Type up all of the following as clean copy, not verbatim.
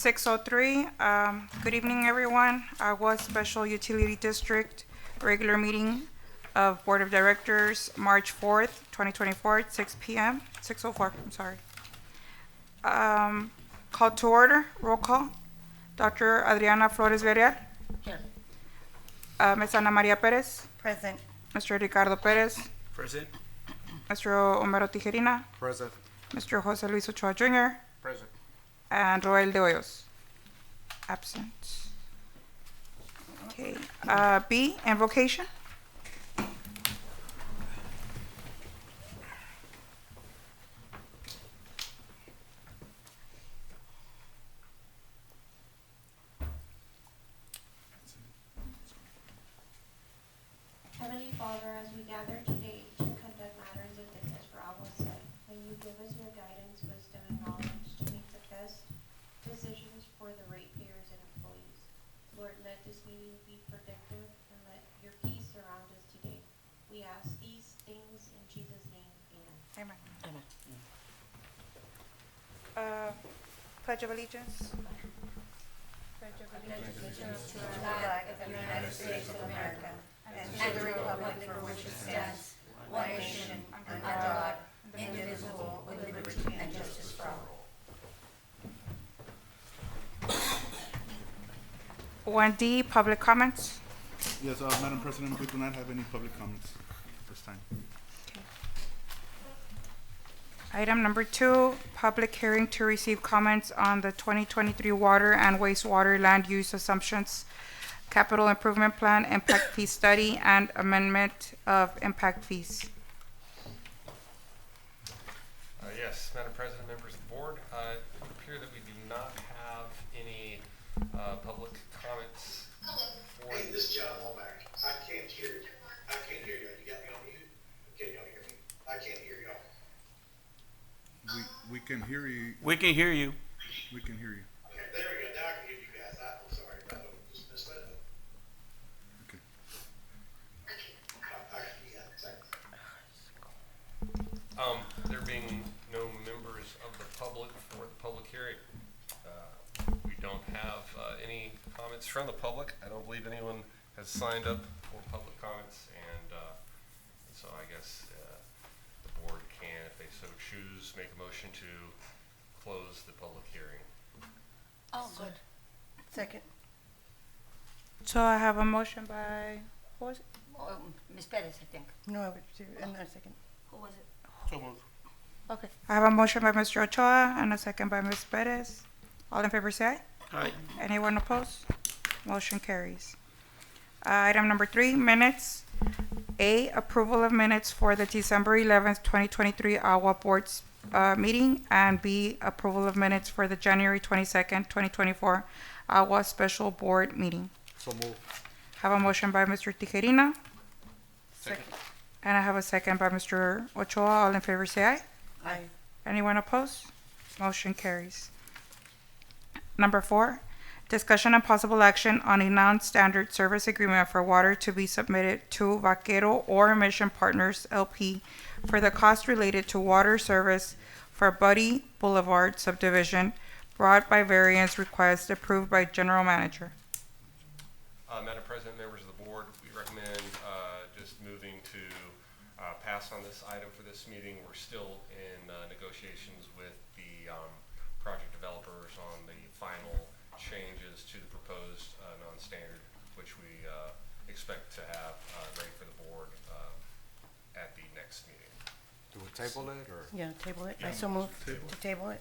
6:03. Good evening, everyone. AGUA Special Utility District regular meeting of Board of Directors, March 4th, 2024, at 6 p.m. 6:04. I'm sorry. Call to order. Roll call. Dr. Adriana Flores Verial. Here. Ms. Ana Maria Perez. Present. Mr. Ricardo Perez. Present. Mr. Homero Tijerina. Present. Mr. Jose Luis Ochoa Jr. Present. And Roel de Hoyos. Absent. Okay. B, invocation. Heavenly Father, as we gather today to conduct matters of business for our site, may you give us your guidance, wisdom, and knowledge to make the best decisions for the ratepayers and employees. Lord, let this meeting be productive and let your peace surround us today. We ask these things in Jesus' name. Amen. Amen. Pledge of Allegiance. Pledge of allegiance. To the flag of the United States of America and to the republic for which it stands, one nation, under God, indivisible, with liberty and justice for all. 1D, public comments. Yes, Madam President, we do not have any public comments this time. Item number 2, public hearing to receive comments on the 2023 water and wastewater land use assumptions, capital improvement plan, impact fee study, and amendment of impact fees. Yes, Madam President, members of the board, it would appear that we do not have any public comments for Hey, this is John Womack. I can't hear you. I can't hear you. You got me on mute? Can y'all hear me? I can't hear y'all. We can hear you. We can hear you. We can hear you. Okay, there we go. Now I can hear you guys. I'm sorry about that. Just missed that. Okay. Yeah, thanks. There being no members of the public for the public hearing, we don't have any comments from the public. I don't believe anyone has signed up for public comments, and so I guess the board can, if they so choose, make a motion to close the public hearing. Oh, good. Second. So I have a motion by, who was it? Ms. Perez, I think. No, and a second. Who was it? So moved. Okay. I have a motion by Mr. Ochoa and a second by Ms. Perez. All in favor say aye. Aye. Anyone opposed? Motion carries. Item number 3, minutes. A, approval of minutes for the December 11th, 2023 AGUA Board's meeting, and B, approval of minutes for the January 22nd, 2024 AGUA Special Board meeting. So moved. Have a motion by Mr. Tijerina, Second. and I have a second by Mr. Ochoa. All in favor say aye. Aye. Anyone opposed? Motion carries. Number 4, discussion and possible action on a non-standard service agreement for water to be submitted to Vaquero or Mission Partners LP for the cost related to water service for Buddy Boulevard subdivision, brought by variance request approved by General Manager. Madam President, members of the board, we recommend just moving to pass on this item for this meeting. We're still in negotiations with the project developers on the final changes to the proposed non-standard, which we expect to have ready for the board at the next meeting. Do we table it or? Yeah, table it. I so move to table it.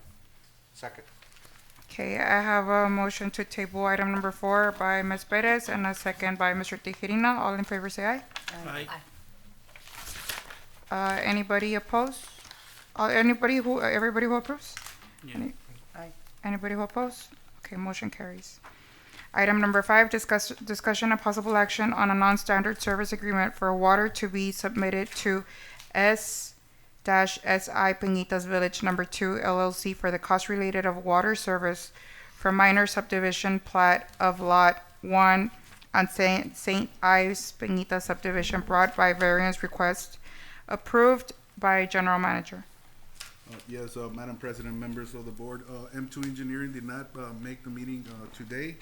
Second. Okay, I have a motion to table item number 4 by Ms. Perez and a second by Mr. Tijerina. All in favor say aye. Aye. Anybody opposed? Everybody who approves? Yeah. Aye. Anybody who opposed? Okay, motion carries. Item number 5, discussion and possible action on a non-standard service agreement for water to be submitted to S-SI Peñitas Village Number 2 LLC for the cost related of water service for minor subdivision plat of Lot 1 on St. Ives Peñitas subdivision, brought by variance request approved by General Manager. Yes, Madam President, members of the board, M2 Engineering did not make the meeting today.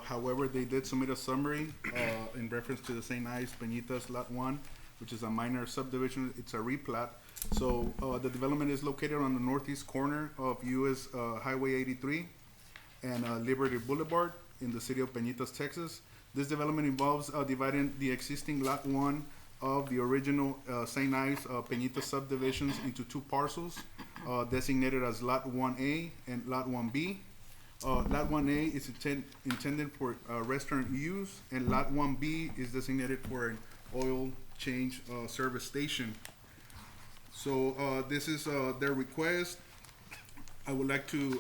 However, they did submit a summary in reference to the St. Ives Peñitas Lot 1, which is a minor subdivision. It's a replat. So the development is located on the northeast corner of US Highway 83 and Liberty Boulevard in the city of Peñitas, Texas. This development involves dividing the existing Lot 1 of the original St. Ives Peñitas subdivisions into two parcels designated as Lot 1A and Lot 1B. Lot 1A is intended for restaurant use, and Lot 1B is designated for an oil change service station. So this is their request. I would like to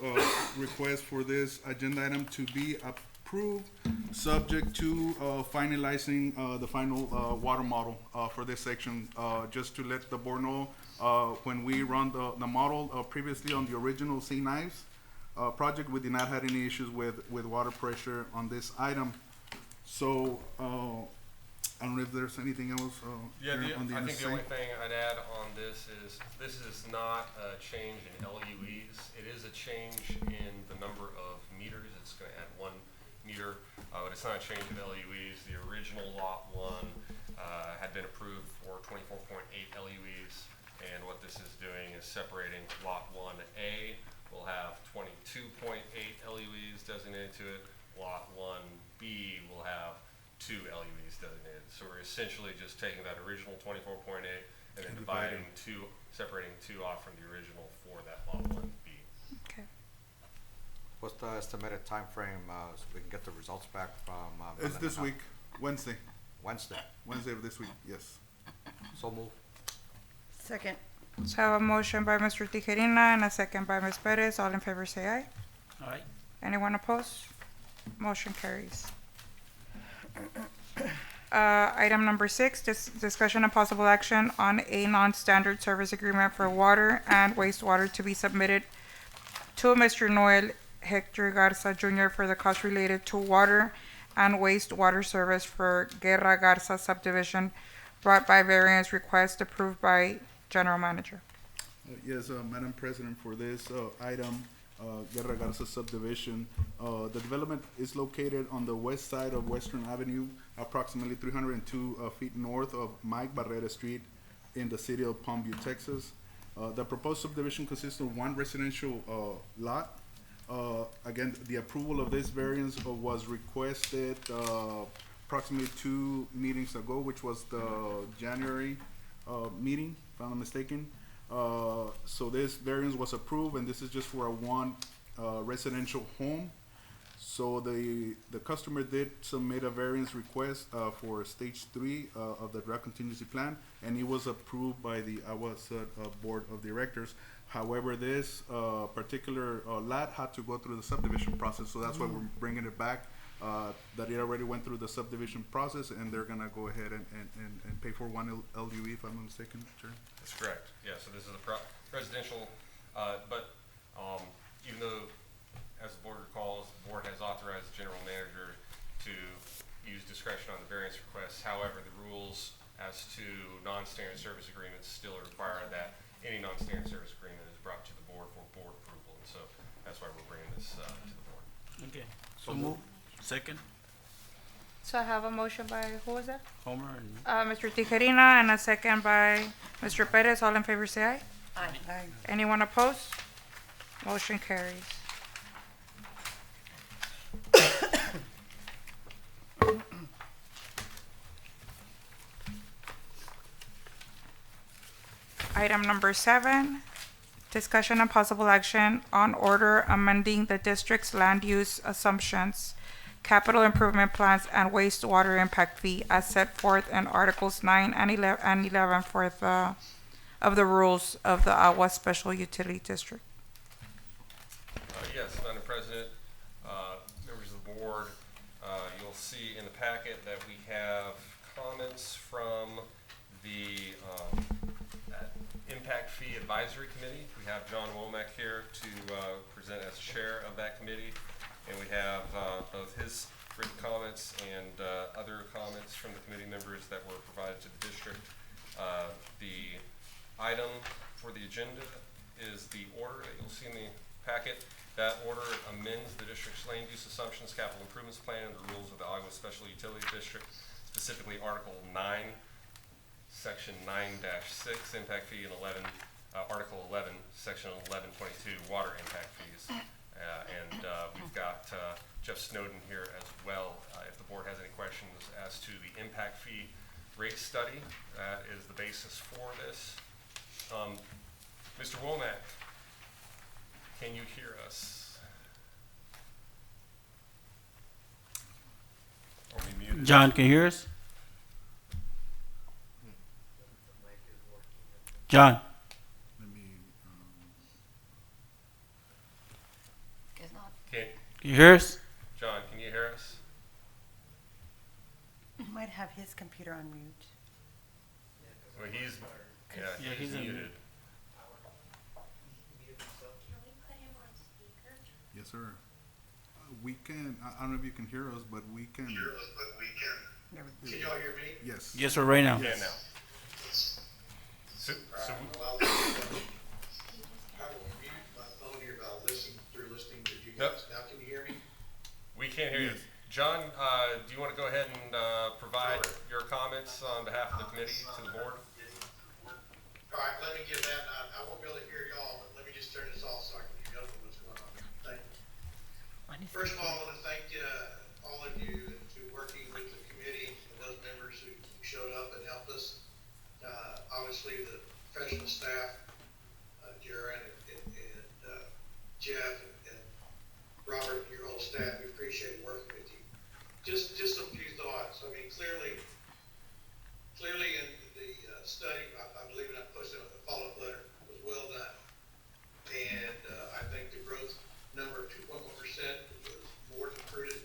request for this agenda item to be approved, subject to finalizing the final water model for this section. Just to let the board know, when we run the model previously on the original St. Ives project, we did not have any issues with water pressure on this item. So I don't know if there's anything else Yeah, on the I think the interstate. only thing I'd add on this is not a change in LUEs. It is a change in the number of meters. It's going to add 1 meter, but it's not a change in LUEs. The original Lot 1 had been approved for 24.8 LUEs, and what this is doing is separating Lot 1A will have 22.8 LUEs designated to it. Lot 1B will have 2 LUEs designated. So we're essentially just taking that original 24.8 and then separating 2 off from the original for that Lot 1B. Okay. What's the estimated time frame so we can get the results back from? It's this Melanie? week, Wednesday Wednesday. of this week, yes. So move. Second. So I have a motion by Mr. Tijerina and a second by Ms. Perez. All in favor say aye. Aye. Anyone opposed? Motion carries. Item number 6, discussion and possible action on a non-standard service agreement for water and wastewater to be submitted to Mr. Noel Hector Garza Jr. for the cost related to water and wastewater service for Guerra Garza subdivision brought by variance request approved by General Manager. Yes, Madam President, for this item, Guerra Garza subdivision, the development is located on the west side of Western Avenue, approximately 302 feet north of Mike Barrera Street in the city of Palmview, Texas. The proposed subdivision consists of 1 residential lot. Again, the approval of this variance was requested approximately 2 meetings ago, which was the January meeting, if I'm not mistaken. So this variance was approved, and this is just for a 1 residential home. So the customer did submit a variance request for stage 3 of the drought contingency plan, and it was approved by the AGUA Board of Directors. However, this particular lot had to go through the subdivision process, so that's why we're bringing it back. That it already went through the subdivision process, and they're gonna go ahead and pay for 1 LUE, if I'm not mistaken, Chair. That's correct. Yeah, so this is a residential, but even though, as the board recalls, the board has authorized the general manager to use discretion on the variance requests. However, the rules as to non-standard service agreements still require that any non-standard service agreement is brought to the board for board approval, and so that's why we're bringing this to the board. Okay. So move. Second. So I have a motion by, who was that? Homer and Mr. Tijerina, and a second by Mr. Perez. All in favor say aye. Aye. Anyone opposed? Motion carries. Item number 7, discussion and possible action on order amending the district's land use assumptions, capital improvement plans, and wastewater impact fee as set forth in Articles 9 and 11 for of the rules of the AGUA Special Utility District. Yes, Madam President, members of the board, you'll see in the packet that we have comments from the Impact Fee Advisory Committee. We have John Womack here to present as chair of that committee, and we have both his written comments and other comments from the committee members that were provided to the district. The item for the agenda is the order that you'll see in the packet. That order amends the district's land use assumptions, capital improvements plan, and the rules of the AGUA Special Utility District, specifically Article 9, Section 9-6, impact fee, and Article 11, Section 1122, water impact fees. We've got Jeff Snowden here as well. If the board has any questions as to the impact fee rate study, that is the basis for this. Mr. Womack, can you hear us? Are we muted? John, can you hear us? John, Let me, Can, can you hear us? John, can you hear us? He might have his computer on mute. Well, he's Yeah, he's in muted. yes, sir. We can, I don't know if you can hear us, but we can, There we Can y'all hear me? yes. Yes, sir, right now. Yeah, now. So, Well, I will mute my phone here while listening to you Yep. guys. Now can you hear me? we can't hear you. Yes. John, do you want to go ahead and provide your comments on behalf of the committee to the board? All right, let me give that, I won't be able to hear y'all, but let me just turn this off so I can hear y'all know what's going on. Thank you. First of all, I want to thank all of you for working with the committee and those members who showed up and helped us. Obviously, the professional staff, Jared and Jeff and Robert and your whole staff, we appreciate working with you. Just some few thoughts. I mean, clearly in the study, I believe, and I posted a follow-up letter, was well done. And I think the growth number of 2.1% was more than prudent.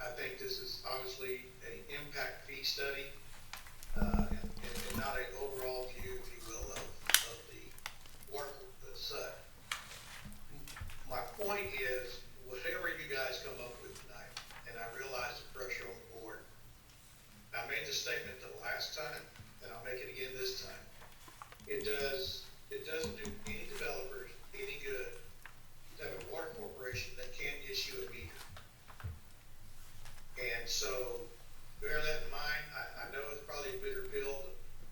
I think this is obviously an impact fee study, and not an overall view, if you will, of the water side. My point is, whatever you guys come up with tonight, and I realize the pressure on the board, I made the statement the last time, and I'll make it again this time. It doesn't do any developers any good to have a water corporation that can't issue a meter. And so, bear that in mind. I know it's probably a bitter pill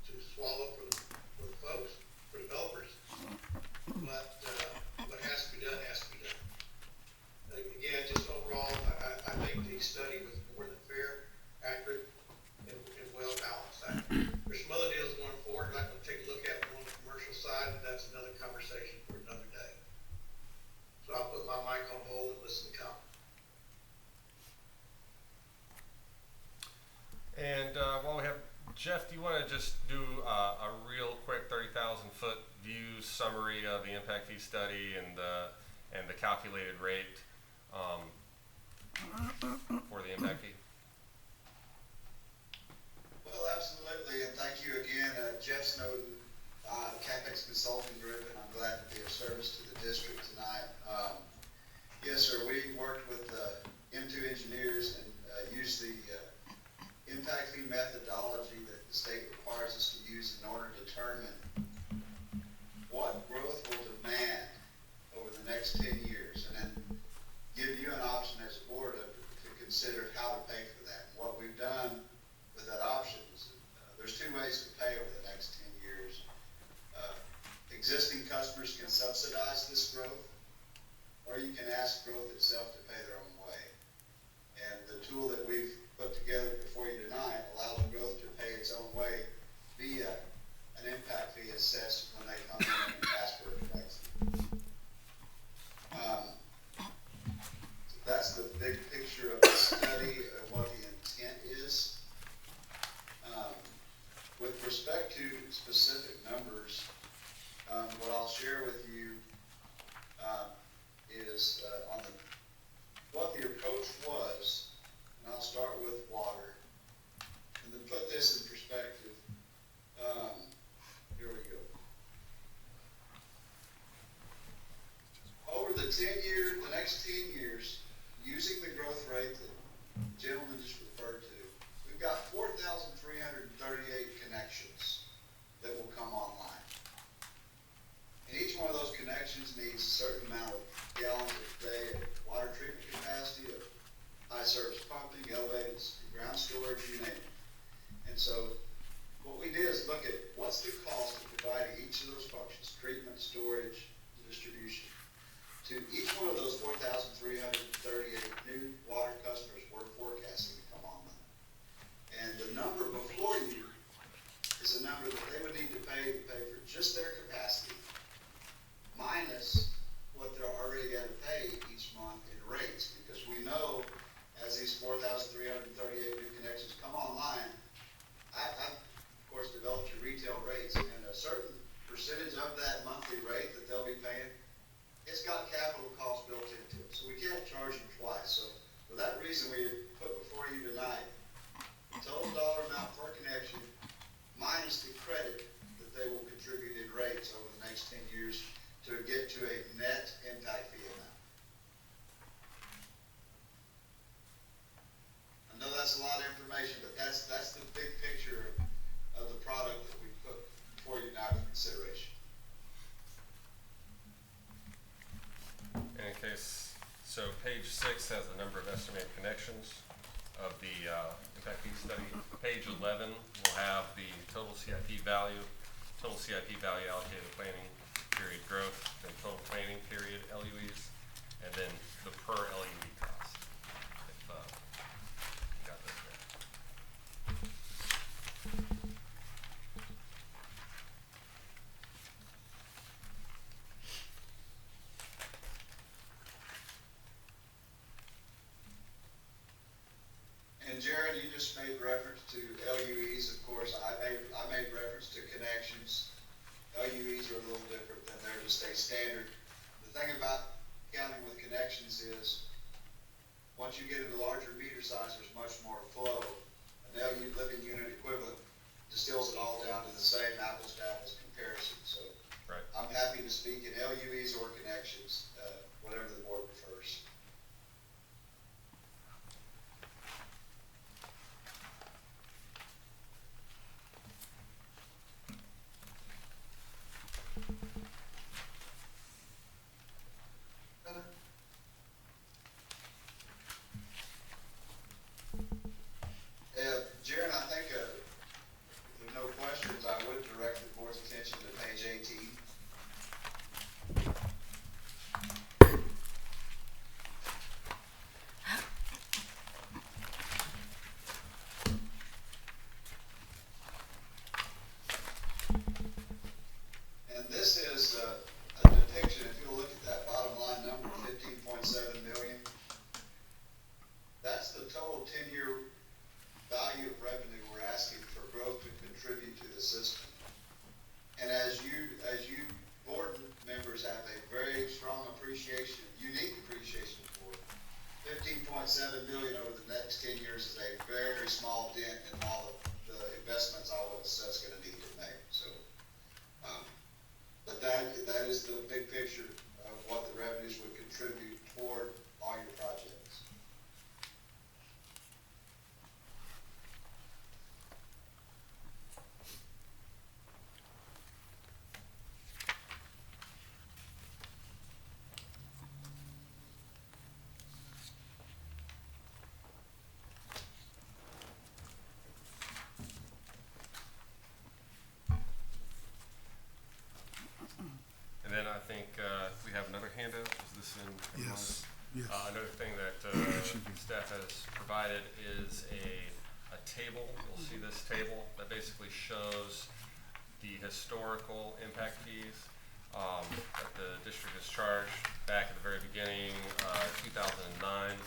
to swallow for the folks, for developers, but what has to be done has to be done. Again, just overall, I think the study was more than fair, accurate, and well balanced. There's some other deals going forward I'd like to take a look at on the commercial side, but that's another conversation for another day. So I'll put my mic on hold and listen to comment. And while we have Jeff, do you want to just do a real quick 30,000-foot view summary of the impact fee study and the calculated rate for the impact fee? Well, absolutely, and thank you again, Jeff Snowden, CapEx Consulting Group, and I'm glad to be of service to the district tonight. Yes, sir, we worked with M2 engineers and used the impact fee methodology that the state requires us to use in order to determine what growth will demand over the next 10 years, and then give you an option as a board to consider how to pay for that. And what we've done with that option is there's two ways to pay over the next 10 years. Existing customers can subsidize this growth, or you can ask growth itself to pay their own way. And the tool that we've put together before you tonight allows growth to pay its own way via an impact fee assessed when they come in and ask for a flex. That's the big picture of the study of what the intent is. With respect to specific numbers, what I'll share with you is on what the approach was, and I'll start with water. And to put this in perspective, here we go. Over the next 10 years, using the growth rate that the gentleman just referred to, we've got 4,338 connections that will come online. And each one of those connections needs a certain amount of gallons a day of water treatment capacity, of high service pumping, elevated ground storage, you name it. And so what we did is look at what's the cost of providing each of those functions, treatment, storage, distribution, to each one of those 4,338 new water customers we're forecasting to come online. And the number before you is a number that they would need to pay for just their capacity, minus what they're already going to pay each month in rates, because we know as these 4,338 new connections come online, I've of course developed your retail rates, and a certain percentage of that monthly rate that they'll be paying, it's got capital cost built into it, so we can't charge them twice. So for that reason, we put before you tonight the total dollar amount per connection minus the credit that they will contribute in rates over the next 10 years to get to a net impact fee amount. I know that's a lot of information, but that's the big picture of the product that we put before you now for consideration. In case, so page 6 has the number of estimated connections of the impact fee study. Page 11 will have the total CIP value allocated to planning period growth, then total planning period LUEs, and then the per LUE cost. If you got this there. And Jared, you just made reference to LUEs. Of course, I made reference to connections. LUEs are a little different than they're just a standard. The thing about counting with connections is once you get into larger meter size, there's much more flow. An LU living unit equivalent distills it all down to the same apples to apples comparison. So Right. I'm happy to speak in LUEs or connections, whatever the board prefers. Jared, I think if there are no questions, I would direct the board's attention to page 18. And this is a depiction, if you look at that bottom line number, 15.7 million, that's the total 10-year value of revenue we're asking for growth to contribute to the system. And as you board members have a very strong appreciation, unique appreciation for it, 15.7 million over the next 10 years is a very small dent in all of the investments all of us is going to need to make. So, but that is the big picture of what the revenues would contribute toward all your projects. And then I think we have another handout. Is this in? Yes. Yes. Another thing that staff has provided is a table. You'll see this table that basically shows the historical impact fees that the district has charged back at the very beginning, 2009,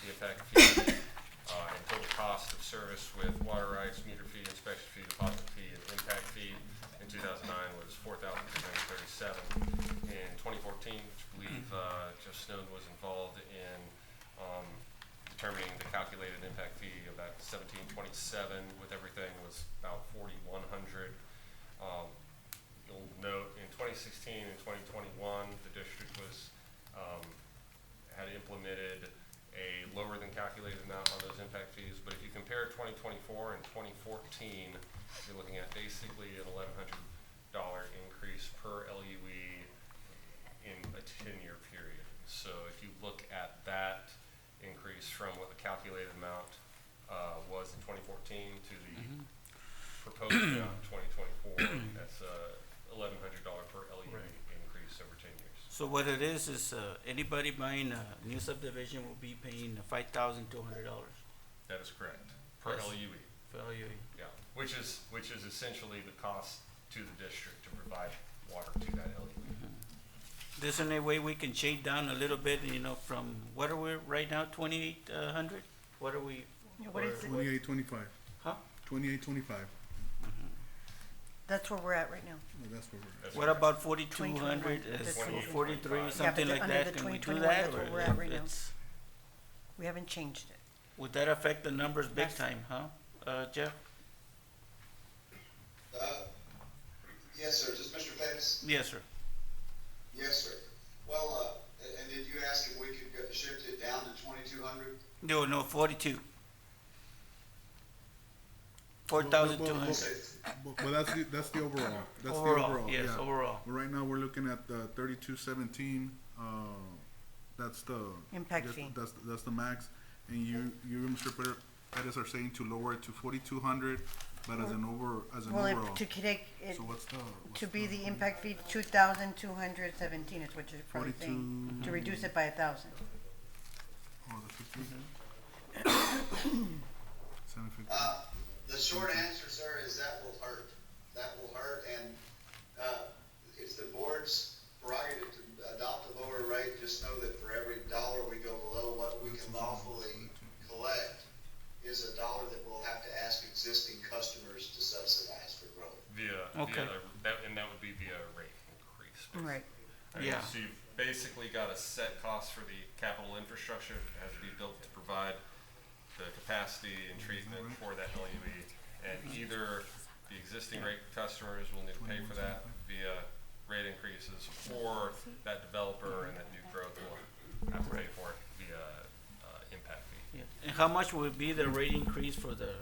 the impact fee and total cost of service with water rights, meter fee, inspection fee, deposit fee, and impact fee. In 2009 was $4,337. In 2014, which I believe Jeff Snowden was involved in determining the calculated impact fee of that $1,727 with everything was about $4,100. You'll note in 2016 and 2021, the district was had implemented a lower than calculated amount on those impact fees. But if you compare 2024 and 2014, you're looking at basically an $1,100 increase per LUE calculated amount was in 2014 to the proposed amount in 2024. That's $1,100 per LUA increase over 10 years. So what it is anybody buying a new subdivision will be paying $5,200 That is correct, per Yes. LUE. for LUA. Yeah, which is essentially the cost to the district to provide water to that LUE. There's any way we can shade down a little bit, from, what are we right now, 2,800? What are we? What is it? 2825. Huh? 2825. That's where we're at right now. That's where we're at. That's What correct. about 4,200, 2021, or 2025. 43, Yeah, but something like under that? the Can we do 2021, that? that's where or we're at right now. it's- We haven't changed it. Would that affect the numbers big That's- time, Jeff? Yes, sir. Is this Mr. Pettis? Yes, sir. Yes, sir. Well, and did you ask if we could shift it down to 2200? No, 42. 4,200. But that's the overall. That's the Overall, overall. yes, yeah. overall. Right now, we're looking at 3217. That's the Impact fee. That's the max. And you, Mr. Pettis, are saying to lower it to 4,200, but as an overall. Well, to take it, So what's to be the impact fee, 2,217 is what you're probably saying, 42. to reduce it by 1,000. Oh, the 50. 750. The short answer, sir, is that will hurt. That will hurt, and it's the board's prerogative to adopt a lower rate. Just know that for every dollar we go below what we can lawfully collect is a dollar that we'll have to ask existing customers to subsidize for growth. Okay. That would be via rate increase. basically. Right. I mean, Yeah. So you've basically got a set cost for the capital infrastructure that has to be built to provide the capacity and treatment for that LUE. And either the existing rate customers will need to pay for that via rate increases, or that developer and that new growth will have to pay for it via impact fee. Yeah. And how much would be the rate increase for the,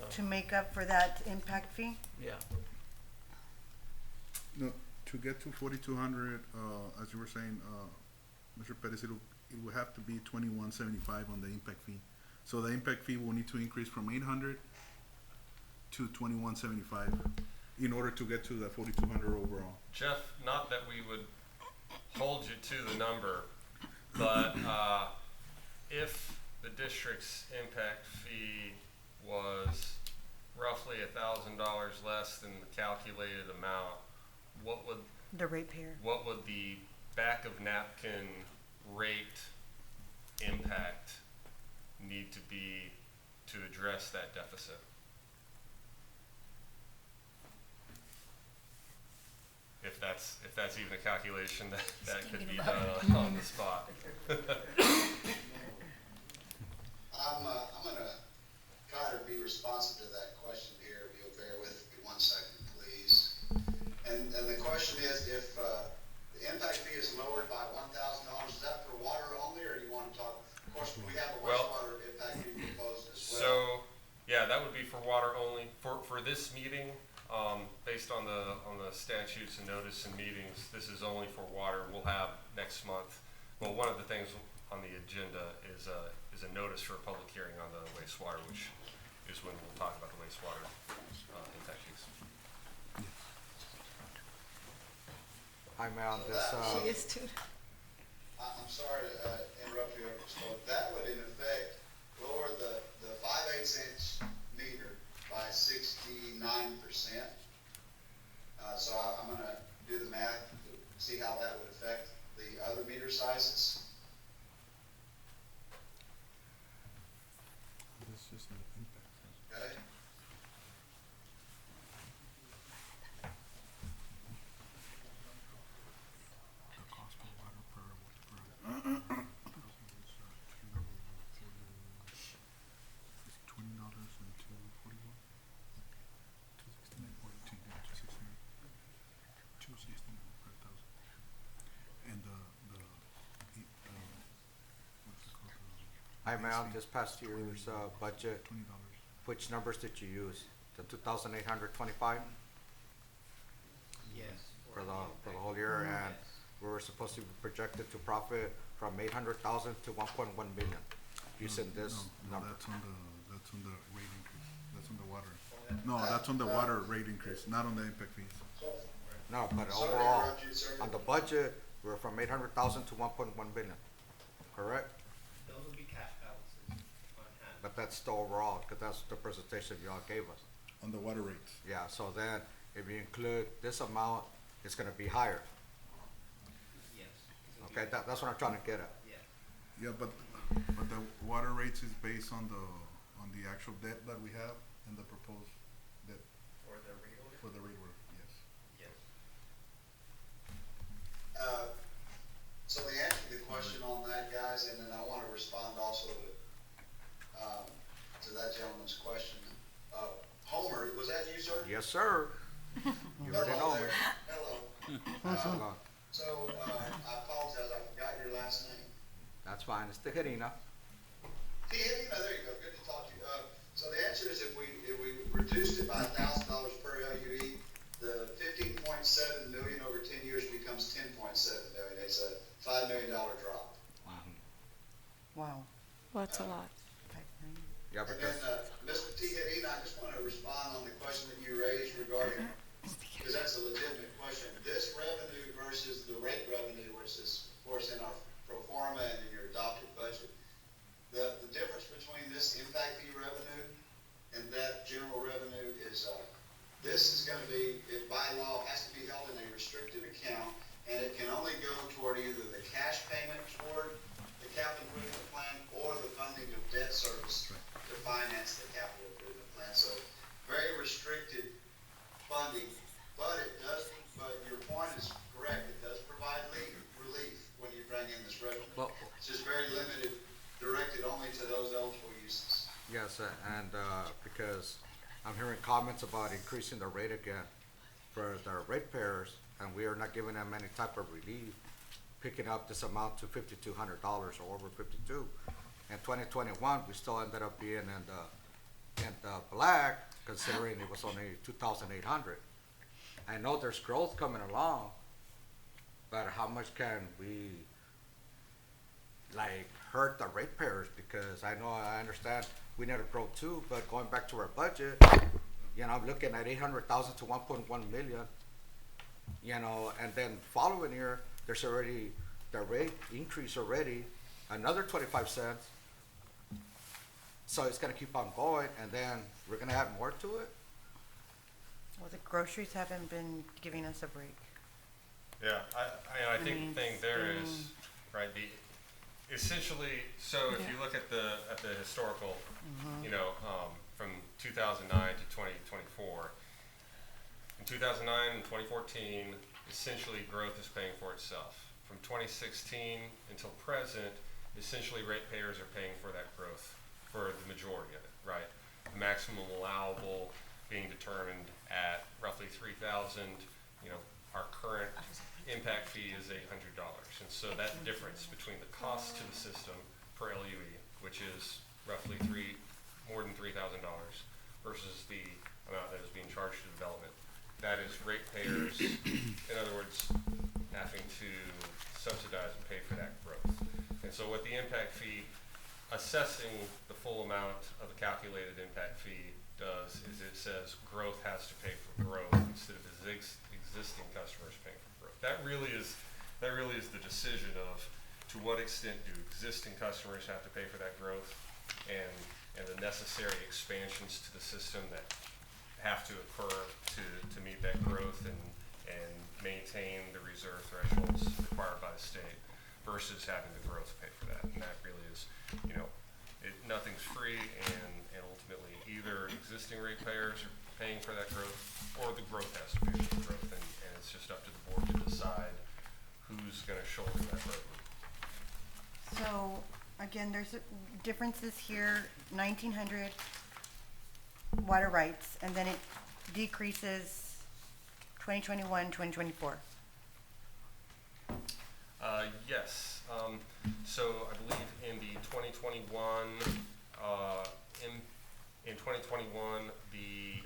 To make up for that impact fee, yeah, No, to get to 4,200, as you were saying, Mr. Pettis, it will have to be 2175 on the impact fee. So the impact fee will need to increase from 800 to 2175 in order to get to the 4,200 overall. Jeff, not that we would hold you to the number, but if the district's impact fee was roughly $1,000 less than the calculated amount, what would the ratepayer. the back of napkin rate impact need to be to address that deficit? If that's even a calculation that could be done on the spot. I'm gonna try to be responsive to that question here, if you'll bear with me 1 second, please. And the question is, if the impact fee is lowered by $1,000, is that for water only, or do you wanna talk, of course, we have a Well, wastewater impact fee proposed as well. So, yeah, that would be for water only. For this meeting, based on the statutes and notice and meetings, this is only for water. We'll have next month. Well, one of the things on the agenda is a notice for a public hearing on the wastewater, which is when we'll talk about the wastewater impact fees. Hi, ma'am, this, She is too. I'm sorry to interrupt you, so that would in effect lower the 5/8 inch meter by 69%. So I'm gonna do the math to see how that would affect the other meter sizes. This is an impact. Okay? The cost per water per is $20 and $2.41. 269 per thousand. And what's it called? hi, ma'am, this past year's budget, $20. which numbers did you use? The 2,825 Yes. for the whole year, and we were supposed to be projected to profit from 800,000 to 1.1 million. using this No, number. that's on the rate increase. That's on the water. No, that's on the water rate increase, not on the impact fees. No, but Sorry to overall, interrupt you, sir. on the budget, we're from 800,000 to 1.1 billion, correct? Those will be cash balances on hand. But that's the overall, because that's the presentation y'all gave us. On the water rates. Yeah, so then if you include this amount, it's gonna be higher. Yes. Okay, that's what I'm trying to get at. Yeah. Yeah, but the water rates is based on the actual debt that we have and the proposed debt For the rate order? for the rate order, yes. Yes. So the answer to the question on that, guys, and then I want to respond also to that gentleman's question. Homer, was that you, sir? Yes, sir. You already Hello know me. there. Hello. So, I apologize, I forgot your last name. That's fine, it's the Hirina. Yeah, there you go, good to talk to you. So the answer is if we reduced it by $1,000 per LUE, the 15.7 million over 10 years becomes 10.7 million. It's a $5 million drop. Wow. Well, that's a lot. Yeah, And because, then, Mr. Tijerina, I just want to respond on the question that you raised regarding, because that's a legitimate question. This revenue versus the rate revenue, which is, of course, in our pro forma and in your adopted budget, the difference between this impact fee revenue and that general revenue is, this is going to be, it by law, has to be held in a restricted account, and it can only go toward either the cash payment toward the capital improvement plan or the funding of debt service to finance the capital improvement plan. So very restricted funding, but your point is correct. It does provide relief when you bring in this revenue. well, It's just very limited, directed only to those eligible uses. yes, and, because I'm hearing comments about increasing the rate again for the ratepayers, and we are not giving them any type of relief, picking up this amount to $5,200 or over 52. In 2021, we still ended up being in the black, considering it was only 2,800. I know there's growth coming along, but how much can we, like, hurt the ratepayers? Because I understand we need to grow too, but going back to our budget, I'm looking at 800,000 to 1.1 million, and then following year, there's already the rate increase already, another 25 cents. So it's gonna keep on going, and then we're gonna add more to it. Well, the groceries haven't been giving us a break. Yeah, I think mean, the thing there it's is, right, essentially, so if you look at the historical, from 2009 to 2024, in 2009 and 2014, essentially growth is paying for itself. From 2016 until present, essentially ratepayers are paying for that growth for the majority of it, right? The maximum allowable being determined at roughly 3,000. Our current impact fee is $800, and so that difference between the cost to the system per LUE, which is roughly more than $3,000, versus the amount that is being charged to development, that is ratepayers, in other words, having to subsidize and pay for that growth. And so what the impact fee, assessing the full amount of the calculated impact fee does is it says growth has to pay for growth instead of existing customers paying for growth. That really is the decision of to what extent do existing customers have to pay for that growth, and the necessary expansions to the system that have to occur to meet that growth and maintain the reserve thresholds required by the state, versus having the growth pay for that. And that really is, nothing's free, and ultimately either existing ratepayers are paying for that growth, or the growth has to pay for the growth, and it's just up to the board to decide who's gonna shoulder that burden. So, again, there's differences here, 1,900 water rights, and then it decreases 2021, 2024. Yes, so I believe in the 2021, in 2021, the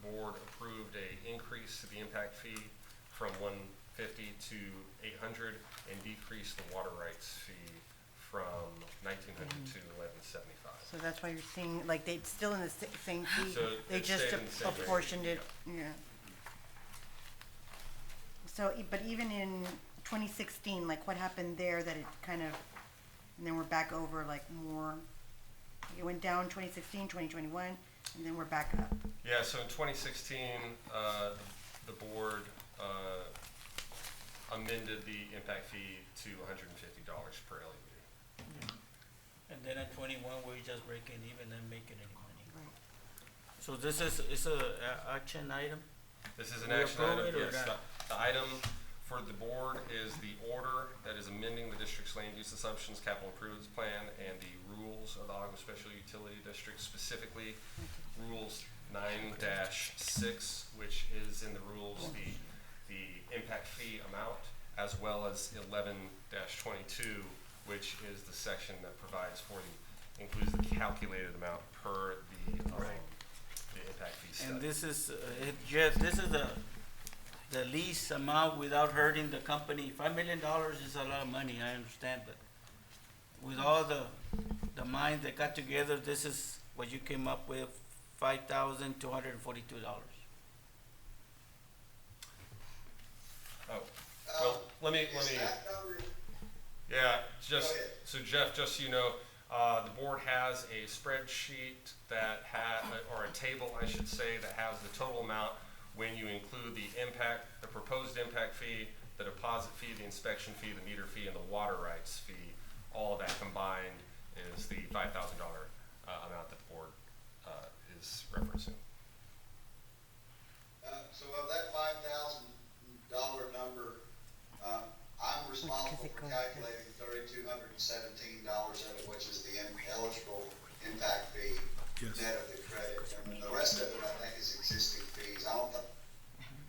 board approved a increase to the impact fee from 150 to 800, and decreased the water rights fee from 1,900 to 1,170. So that's why you're seeing, like, they, it's still in the same fee, So they it just stayed in the same range, apportioned it, yeah. So, but even in 2016, like, what happened there that it kind of, and then we're back over, like, more, it went down 2016, 2021, and then we're back up. Yeah, so in 2016, the board amended the impact fee to $150 per LUD. And then at 21, we're just breaking even and making any money. Right. So this is, it's a action item? This is an We action approve item, it or yes. not? The item for the board is the order that is amending the district's land use assumptions, capital improvements plan, and the rules of the AGUA Special Utility District, specifically Rules 9-6, which is in the rules, the impact fee amount, as well as 11-22, which is the section that provides for the, includes the calculated amount per the impact fee study. And this is, Jeff, this is the least amount without hurting the company. $5 million is a lot of money, I understand, but with all the minds that got together, this is what you came up with, $5,242. Oh, well, let me, Is that number, yeah, just, Go ahead. so Jeff, just so you know, the board has a spreadsheet that or a table, I should say, that has the total amount when you include the impact, the proposed impact fee, the deposit fee, the inspection fee, the meter fee, and the water rights fee. All of that combined is the $5,000 amount that the board is referencing. so of that $5,000 number, I'm responsible for calculating $3,217 of it, which is the eligible impact fee, Yes. net of the credit, and then the rest of it, I think, is existing fees. I don't think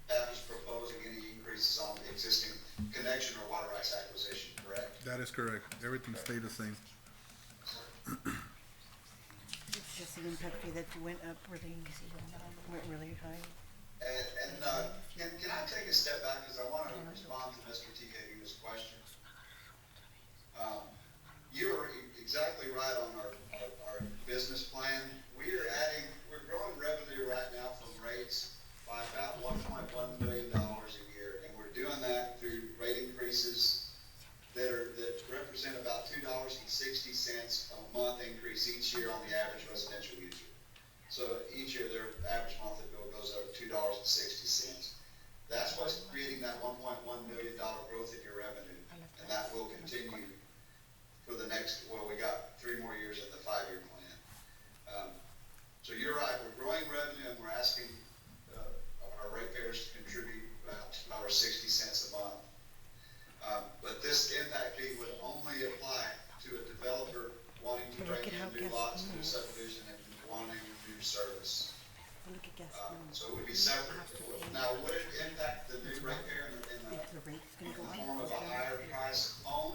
that was proposing any increases on the existing connection or water rights acquisition, correct? That is correct. Everything stayed the same. It's just the impact fee that went up really, went really high. Can I take a step back, because I want to respond to Mr. TKU's question? You're exactly right on our business plan. We're growing revenue right now from rates by about $1.1 million a year, and we're doing that through rate increases that represent about $2.60 a month increase each year on the average residential user. So each year their average monthly bill goes up $2.60. That's what's creating that $1.1 million growth in your revenue, and that will continue for the next, well, we got 3 more years in the 5-year plan. So you're right, we're growing revenue and we're asking our ratepayers to contribute about $2.60 a month. But this impact fee would only apply to a developer wanting to bring in new lots to the subdivision and wanting new service. Look at gas. So it would be separate. Now, would it impact the new ratepayer in the The rate's gonna go form of a higher price home?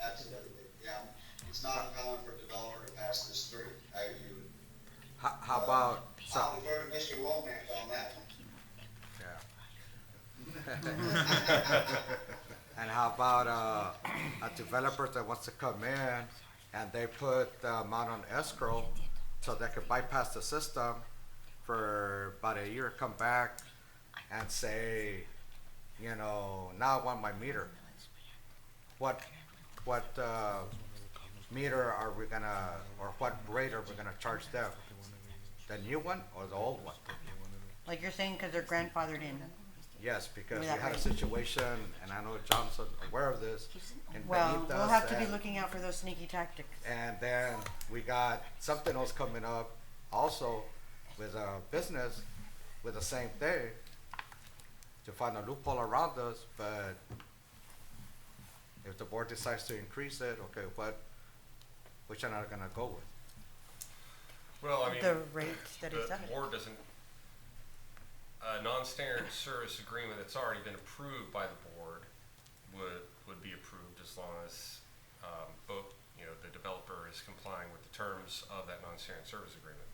Absolutely, yeah. It's not uncommon for a developer to pass this through. How about, I'll defer to Mr. Womack on that one. yeah. And how about a developer that wants to come in and they put the amount on escrow so they could bypass the system for about a year, come back and say, you know, now I want my meter. What meter are we gonna, or what rate are we gonna charge them? The new one or the old one? Like you're saying, because they're grandfathered in. Yes, because we Without had a rate. situation, and I know John's aware of this, in Well, we'll Peñitas, have to be and- looking out for those sneaky tactics. And then we got something else coming up also with a business with the same thing to find a loophole around us, but if the board decides to increase it, okay, which are not gonna go with? Well, I mean, The rate that it's the at. board doesn't, a non-standard service agreement that's already been approved by the board would be approved as long as both, you know, the developer is complying with the terms of that non-standard service agreement.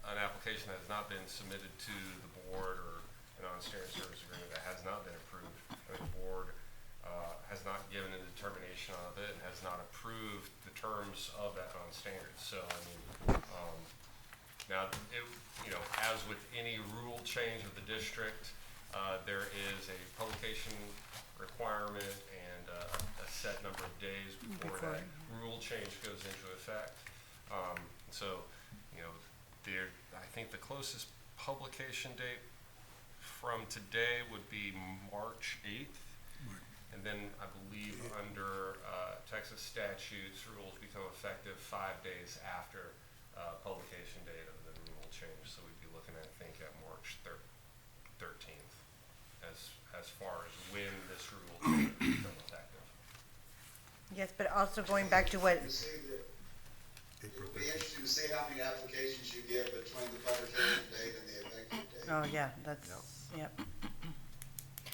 An application that has not been submitted to the board or a non-standard service agreement that has not been approved, the board has not given a determination of it and has not approved the terms of that non-standard. So, I mean, now, as with any rule change of the district, there is a publication requirement and a set number of days before that rule change goes into effect. So, I think the closest publication date from today would be March 8th. And then I believe under Texas statutes, rules become effective 5 days after publication date of the rule change. So we'd be looking at, I think, at March 13th as far as when this rule change will become effective. Yes, but also going back to what, You see that, it'll be interesting to see how many applications you get between the publication date and the effective date. oh yeah, that's, yep.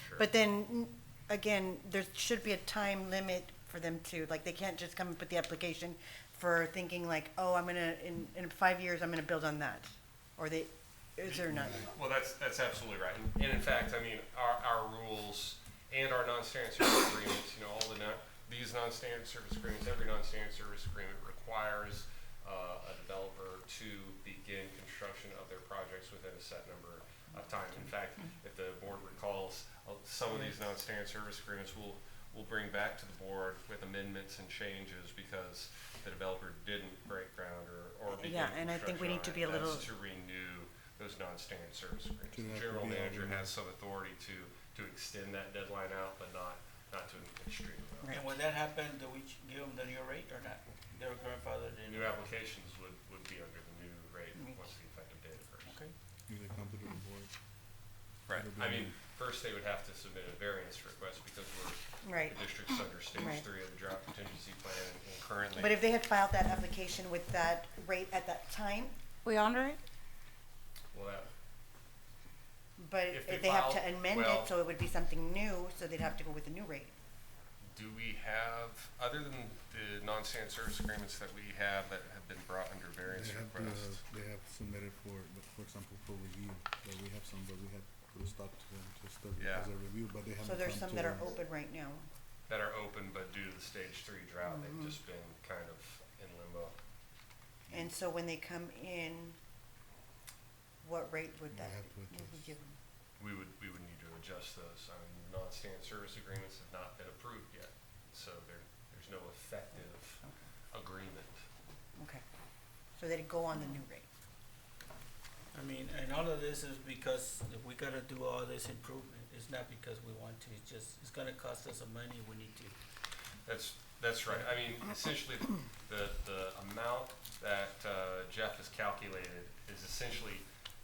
Sure. But then, again, there should be a time limit for them to, like, they can't just come and put the application for thinking like, oh, I'm gonna, in 5 years, I'm gonna build on that. Or is there none? Well, that's absolutely right. And in fact, I mean, our rules and our non-standard service agreements, these non-standard service agreements, every non-standard service agreement requires a developer to begin construction of their projects within a set number of time. In fact, if the board recalls, some of these non-standard service agreements will bring back to the board with amendments and changes because the developer didn't break ground or begin Yeah, and I think we need to be a little, to renew those non-standard service agreements. The general manager has some authority to extend that deadline out, but not to an extreme amount. And when that happens, do we give them the new rate or not? Their grandfather didn't. New applications would be under the new rate once the effective date occurs. Okay. They come to the board. Right. I mean, first they would have to submit a variance request because right. the district's under stage Right. 3 of the drought contingency plan and currently. But if they had filed that application with that rate at that time, We honor it? Well, but If if they they have to filed- amend well- it, so it would be something new, so they'd have to go with a new rate. do we have, other than the non-standard service agreements that we have that have been brought under variance requests? They have submitted for example, for review, that we have some, but we have put a stop to them just Yeah. as a review, but they haven't So there's come some to that are us. open right now. That are open, but due to the stage 3 drought, they've just been kind of in limbo. And so when they come in, what rate would They that, have to would we adjust. give them? We would need to adjust those. I mean, the non-standard service agreements have not been approved yet, so there's no effective agreement. Okay, so they'd go on the new rate. I mean, and all of this is because if we gotta do all this improvement, it's not because we want to, it's gonna cost us some money, we need to. That's right. I mean, essentially, the amount that Jeff has calculated is essentially,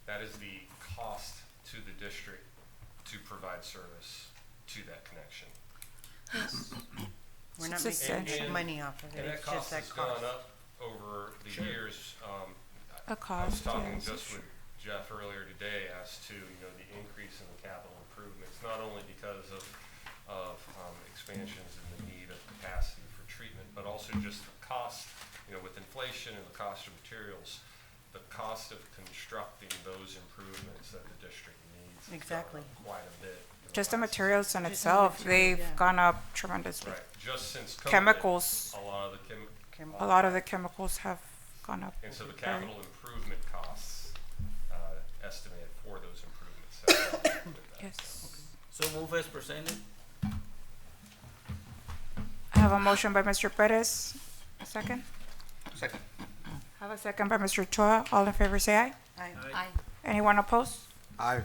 that is the cost to the district to provide service to that connection. We're not It's making essential. money off of it, And that it's just cost that has cost. gone up over the Sure. years. A I was cost, talking yes. just with Jeff earlier today as to, the increase in the capital improvements, not only because of expansions in the need of capacity for treatment, but also just the cost, with inflation and the cost of materials, the cost of constructing those improvements that the district needs. has gone Exactly. up quite a bit. in Just the last- materials in Just the itself, material, they've yeah. gone up tremendously. Right, just since COVID. Chemicals, A lot of the a lot of the chemicals have gone up. And so the very- capital improvement costs, estimated for those improvements have gone up with that. Yes. So move as presented. I have a motion by Mr. Perez. A second? Second. I have a second by Mr. Chua. All in favor, say aye. Aye. Anyone opposed? Aye.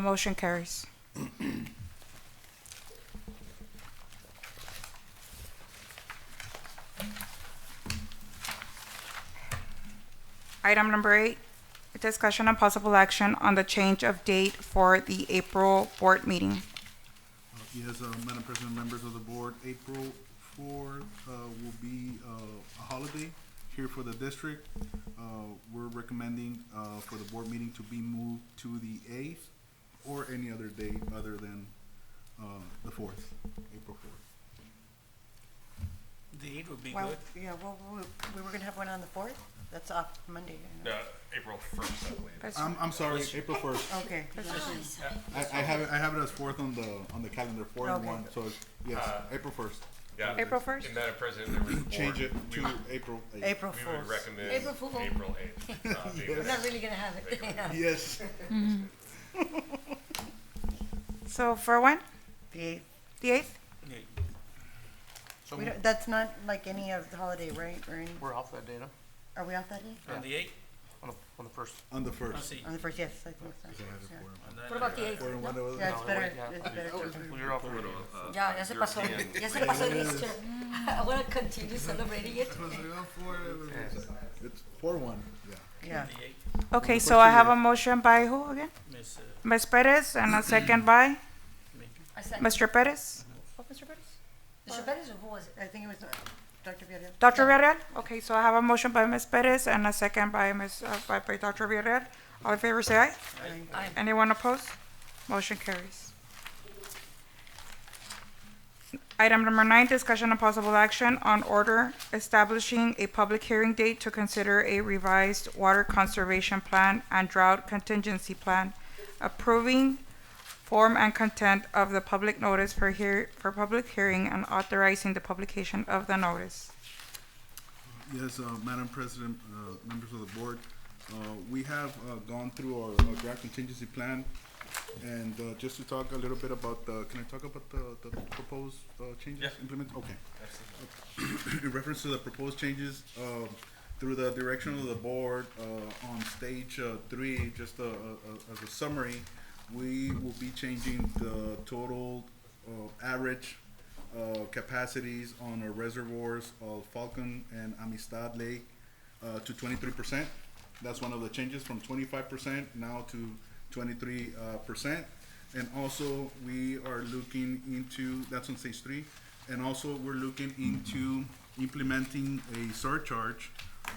Motion carries. Item number 8, discussion and possible action on the change of date for the April board meeting. Yes, Madam President, members of the board, April 4th will be a holiday here for the district. We're recommending for the board meeting to be moved to the 8th or any other date other than the 4th, April 4th. The 8 would be Well, good. yeah, well, we were gonna have one on the 4th? That's off Monday. April 1st, I believe. That's- I'm sorry, April 1st. Okay. I have it as 4th on the calendar, 4 and Okay. 1, so it's, yes, April 1st. Yeah. April 1st? And Madam President, members of the board, Change it we to would- April 8th. April We would Fools. recommend April Fool. April 8th. being Yes. We're not really gonna have it. Yes. So for when? The eighth. The 8th? We don't, that's not like any of the holiday, right? Or any, We're off that data, are we off that day? On the 8th? on the first. On the I 1st. see. On the first, yes, I think so. Yeah. On that What about day. the eighth? 4 and 1, No? Yeah, it's No, better, wait, yeah. it's better. to- We're off already. Ya, ya se pasó. Ya se pasó el Easter. I wanna continue celebrating it. It's 4-1, yeah. Yeah. The 8th, Okay, so I have a motion by who again? Miss, Ms. Perez, and a second by me. I said, Mr. Perez? What, Mr. Perez? Mr. Perez, or who was it? I think it was Dr. Villarreal. Dr. Villarreal? Okay, so I have a motion by Ms. Perez and a second by by Dr. Villarreal. All in favor, say aye. Aye. Anyone opposed? Motion carries. Item number 9, discussion and possible action on order establishing a public hearing date to consider a revised water conservation plan and drought contingency plan, approving form and content of the public notice for public hearing and authorizing the publication of the notice. Yes, Madam President, members of the board, we have gone through our draft contingency plan, and just to talk a little bit about can I talk about the proposed changes? Yeah. Implement, okay. Absolutely. In reference to the proposed changes, through the direction of the board, on stage 3, just as a summary, we will be changing the total average capacities on our reservoirs of Falcon and Amistad Lake to 23%. That's one of the changes, from 25% now to 23%. And also, we are looking into, that's on stage 3, and also we're looking into implementing a surcharge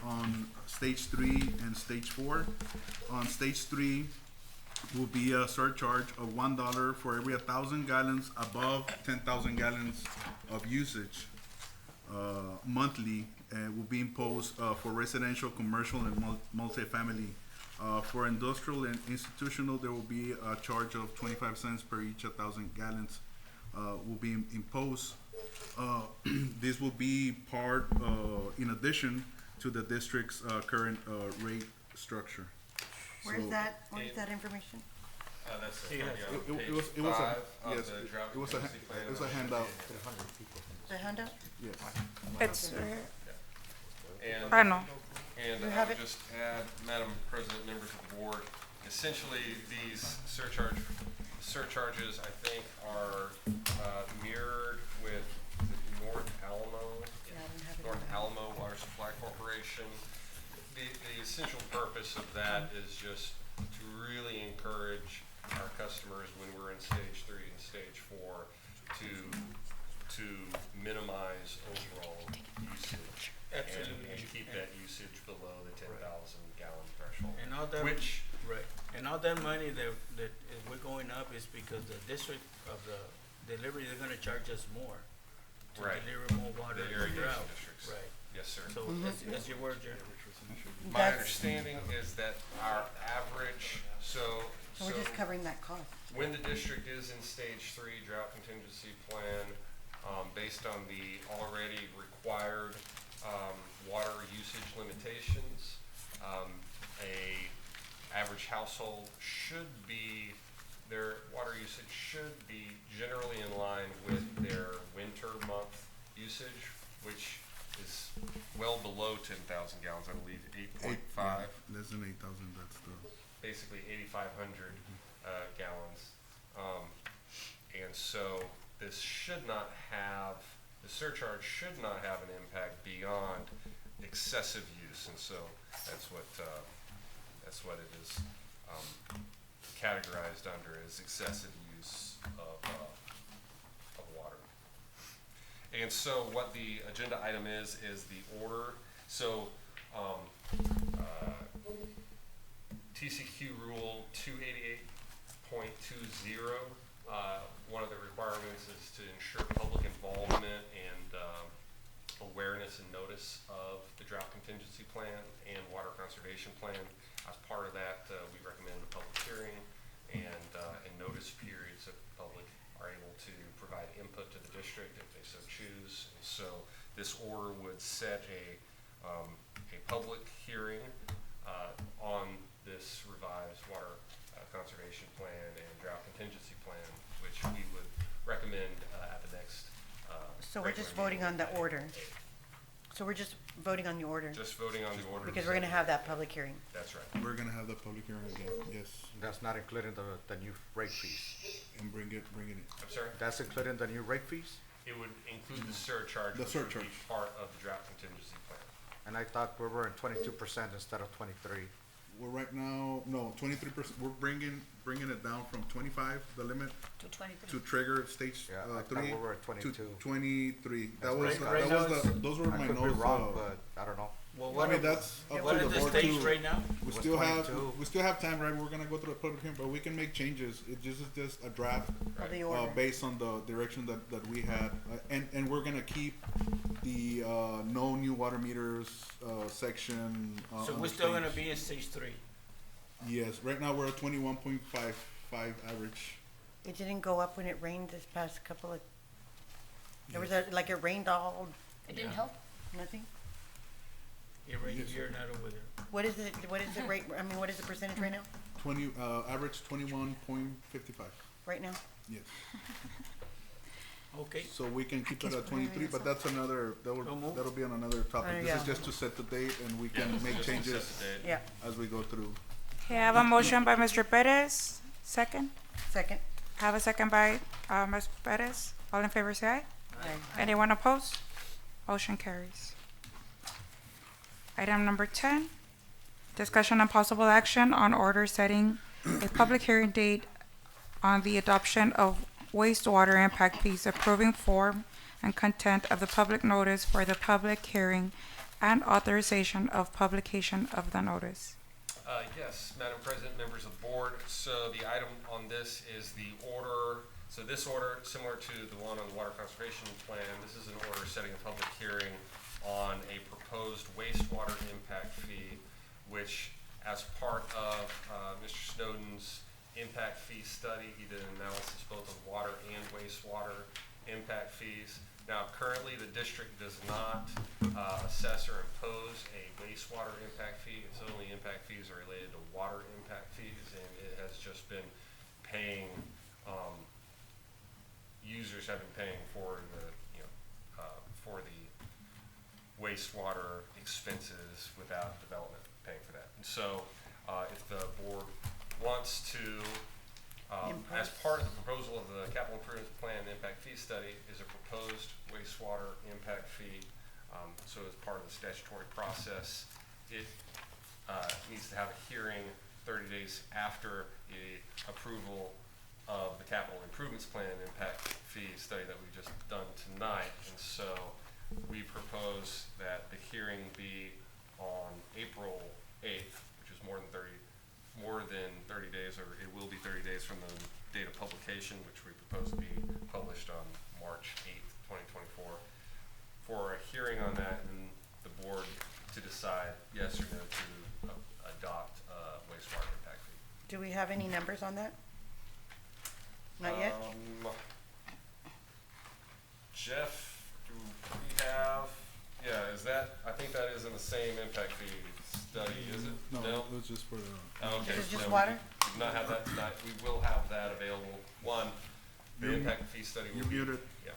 on stage 3 and stage 4. On stage 3 will be a surcharge of $1 for every 1,000 gallons above 10,000 gallons of usage monthly, will be imposed for residential, commercial, and multifamily. For industrial and institutional, there will be a charge of 25 cents per each 1,000 gallons will be imposed. This will be part, in addition to the district's current rate structure. Where's So- that, where's that information? That's Yeah. It was a, yes, the drought it was a, contingency plan. it was a handout, The handout? yes. It's, And, I know. and You I have would it? just add, Madam President, members of the board, essentially, these surcharges, I think, are mirrored with the North Alamo, Yeah, I don't have it. North Alamo Water Supply Corporation. The essential purpose of that is just to really encourage our customers when we're in stage 3 and stage 4 to minimize overall usage. And keep that usage below the 10,000 gallon threshold. And all that, Which, right, and all that money that we're going up is because the district of the delivery, they're gonna charge us more to Right. deliver more water the to the irrigation drought. districts. Right, Yes, sir. so that's your word, Jerry. My That's- understanding is that our average, so So we're just covering that cost. when the district is in stage 3 drought contingency plan, based on the already required water usage limitations, a average household should be, their water usage should be generally in line with their winter month usage, which is well below 10,000 gallons, I believe, 8.5. Less than 8,000, that's the. Basically 8,500 gallons. And so this should not have, the surcharge should not have an impact beyond excessive use. And so that's what it is categorized under, is excessive use of water. And so what the agenda item is the order. So TCQ Rule 288.20, one of the requirements is to ensure public involvement and awareness and notice of the drought contingency plan and water conservation plan. As part of that, we recommend a public hearing and notice periods that the public are able to provide input to the district if they so choose. And so this order would set a public hearing on this revised water conservation plan and drought contingency plan, which we would recommend at the next So we're just regular voting on the meeting. order. So we're just voting on the order, Just voting on the order. because we're gonna have that public hearing. That's right. We're gonna have the public hearing again, yes, That's not including the new rate fees. and bring it in. I'm sorry? That's including the new rate fees? It would include the surcharge, The which would be surcharge. part of the drought contingency plan. And I thought we were in 22% instead of 23. We're right now, no, 23%, we're bringing it down from 25, the limit, To 23. to trigger stage, Yeah, I thought 3. we were at 22. To 23, that That's was, right. Right now those were I my could be notes, wrong, but I don't know. Well, I mean, that's up what to is the the board stage too. right now? We was still have, 22. we still have time, right? We're gonna go through the public hearing, but we can make changes. It just is just a draft, Of the Right. order. based on the direction that we had. And we're gonna keep the, no new water meters, section, So on we're the still gonna stage. be in stage 3. Yes, right now we're at 21.55 average. It didn't go up when it rained this past couple of, there was a, like it rained all, It didn't Yeah. help? nothing? It rained here, not over there. What is the rate, I mean, what is the percentage right now? Average 21.55, Right now? yes. Okay, So we can keep it guess at we're 23, but that's another, Don't move. that'll be on another topic. This yeah. is just to set the date and we Yeah, can make just to set changes the date. Yeah, as we go through. Okay, I have a motion by Mr. Perez, second. second. I have a second by, Ms. Perez. All in favor, say aye. Aye. Anyone opposed? Motion carries. Item number 10, discussion and possible action on order setting a public hearing date on the adoption of wastewater impact fees, approving form and content of the public notice for the public hearing, and authorization of publication of the notice. Yes, Madam President, members of the board. So the item on this is the order. So this order, similar to the one on the water conservation plan, this is an order setting a public hearing on a proposed wastewater impact fee, which, as part of Mr. Snowden's impact fee study, he did an analysis both of water and wastewater impact fees. Now, currently, the district does not assess or impose a wastewater impact fee. Its only impact fees are related to water impact fees, and it has just been paying, users have been paying for the, for the wastewater expenses without development paying for that. And so, if the board wants to, as part of the proposal of the capital improvement plan impact fee study is a proposed wastewater impact fee. So as part of the statutory process, it needs to have a hearing 30 days after the approval of the capital improvements plan impact fee study that we've just done tonight. And so we propose that the hearing be on April 8th, which is more than 30 days, or it will be 30 days from the date of publication, which we propose to be published on March 8th, 2024, for a hearing on that and the board to decide yes or no to adopt wastewater impact fee. Do we have any numbers on that? Not yet? Jeff, do we have, yeah, is that, I think that is in the same impact fee study, is it? No, it was just for the. Oh, okay. This is just No, water? We do not have that tonight. We will have that available. One, the You're- impact fee study will You're be. muted. Yeah,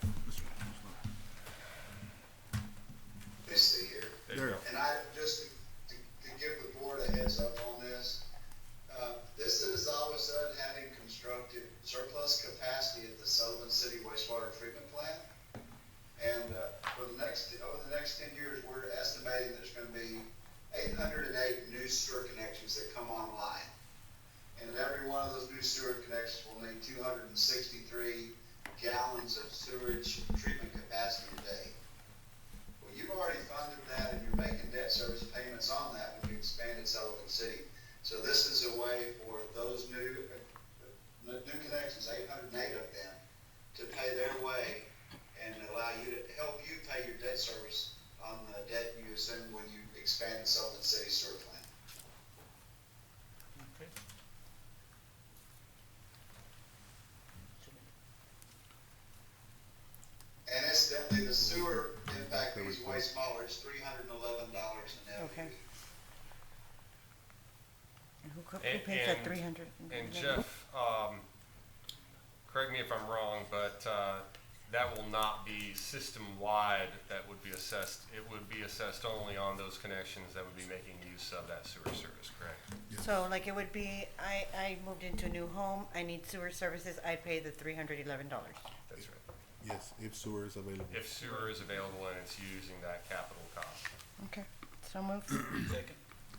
They stay here. there you There. go. And I, just to give the board a heads up on this, this is all of a sudden having constructed surplus capacity at the Sullivan City wastewater treatment plant. And, over the next 10 years, we're estimating there's gonna be 808 new sewer connections that come online. And every one of those new sewer connections will need 263 gallons of sewage treatment capacity a day. Well, you've already funded that and you're making debt service payments on that when you expanded Sullivan City. So this is a way for those new connections, 808 of them, to pay their way and allow you to help you pay your debt service on the debt you assume when you expand the Sullivan City sewer plant. Okay. And incidentally, the sewer impact fee is way smaller, it's $311 an Okay. LDV. And who pays that 300? And Jeff, correct me if I'm wrong, but that will not be system-wide that would be assessed. It would be assessed only on those connections that would be making use of that sewer service, correct? So like it would be, I moved into a new home, I need sewer services, I pay the $311. That's right. Yes, if sewer is available. If sewer is available and it's using that capital cost. Okay, so moved. Second.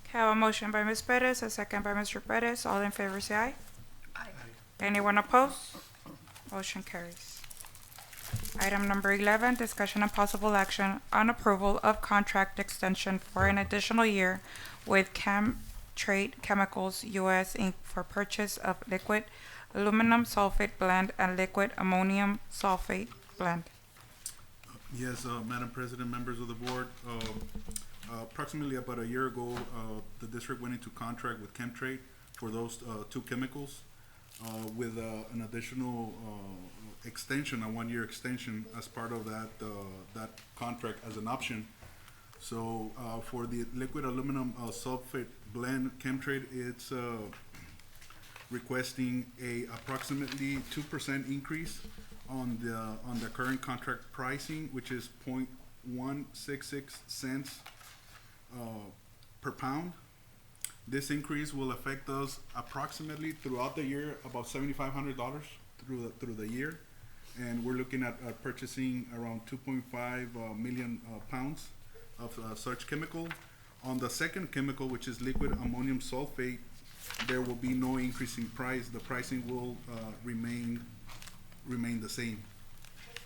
Okay, I have a motion by Ms. Perez, a second by Mr. Perez. All in favor say aye. Aye. Anyone opposed? Motion carries. Item number 11, discussion and possible action on approval of contract extension for an additional year with Trade Chemicals US Inc. for purchase of liquid aluminum sulfate blend and liquid ammonium sulfate blend. Yes, Madam President, members of the board, approximately about a year ago, the district went into contract with Chemtrade for those two chemicals with an additional extension, a one-year extension as part of that contract as an option. So for the liquid aluminum sulfate blend, Chemtrade, it's requesting a approximately 2% increase on the current contract pricing, which is 0.166 cents per pound. This increase will affect us approximately throughout the year about $7,500 through the year, and we're looking at purchasing around 2.5 million pounds of such chemical. On the second chemical, which is liquid ammonium sulfate, there will be no increase in price. The pricing will remain the same.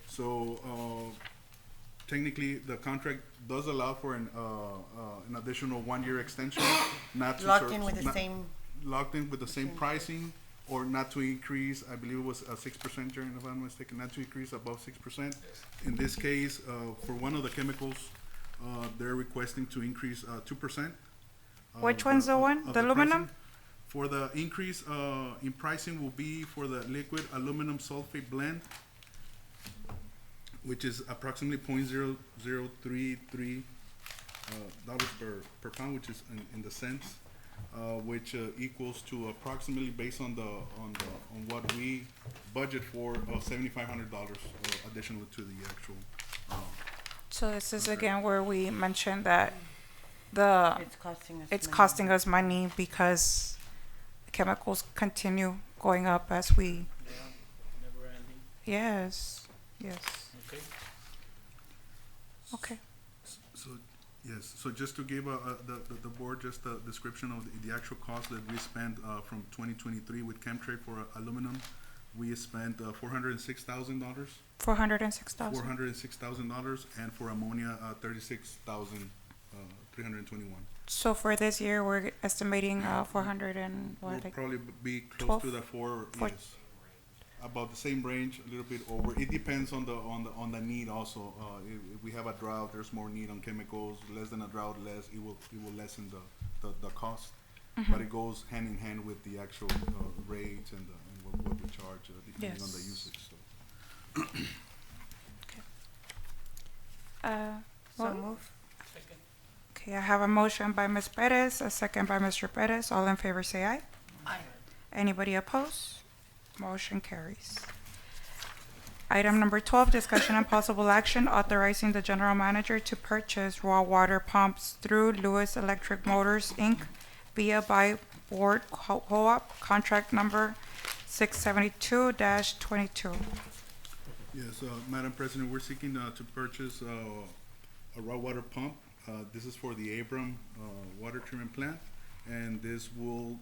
So technically, the contract does allow for an additional one-year extension, not to Locked in with the same, locked in with the same pricing, or not to increase. I believe it was 6%, Jerry, if I'm not mistaken, not to increase above 6%. In this case, for one of the chemicals, they're requesting to increase 2%. Which one's the one? Of The aluminum? pricing. For the increase in pricing will be for the liquid aluminum sulfate blend, which is approximately 0.0033 dollars per pound, which is in the cents, which equals to approximately, based on what we budget for, $7,500 additional to the actual. So this is again where we mentioned that the it's costing us money. money because chemicals continue going up as we, Yeah, never ending. yes. Okay. Okay. So, yes, so just to give the board just a description of the actual cost that we spent from 2023 with Chemtrade for aluminum, we spent $406,000. $406,000. And for ammonia, 36,321. So for this year, we're estimating 400 and We'll what, like probably be close 12? to the four, Four- yes. About the same range, a little bit over. It depends on the need also. If we have a drought, there's more need on chemicals. Less than a drought, it will lessen the cost. But it goes hand in hand with the actual rates and what we charge depending on the Yes. usage. So. So well, move. Second. okay, I have a motion by Ms. Perez, a second by Mr. Perez. All in favor say aye. Aye. Anybody opposed? Motion carries. Item number 12, discussion and possible action authorizing the general manager to purchase raw water pumps through Lewis Electric Motors, Inc. via by board co-op contract number 672-22. Yes, Madam President, we're seeking to purchase a raw water pump. This is for the Abram water treatment plant, and this will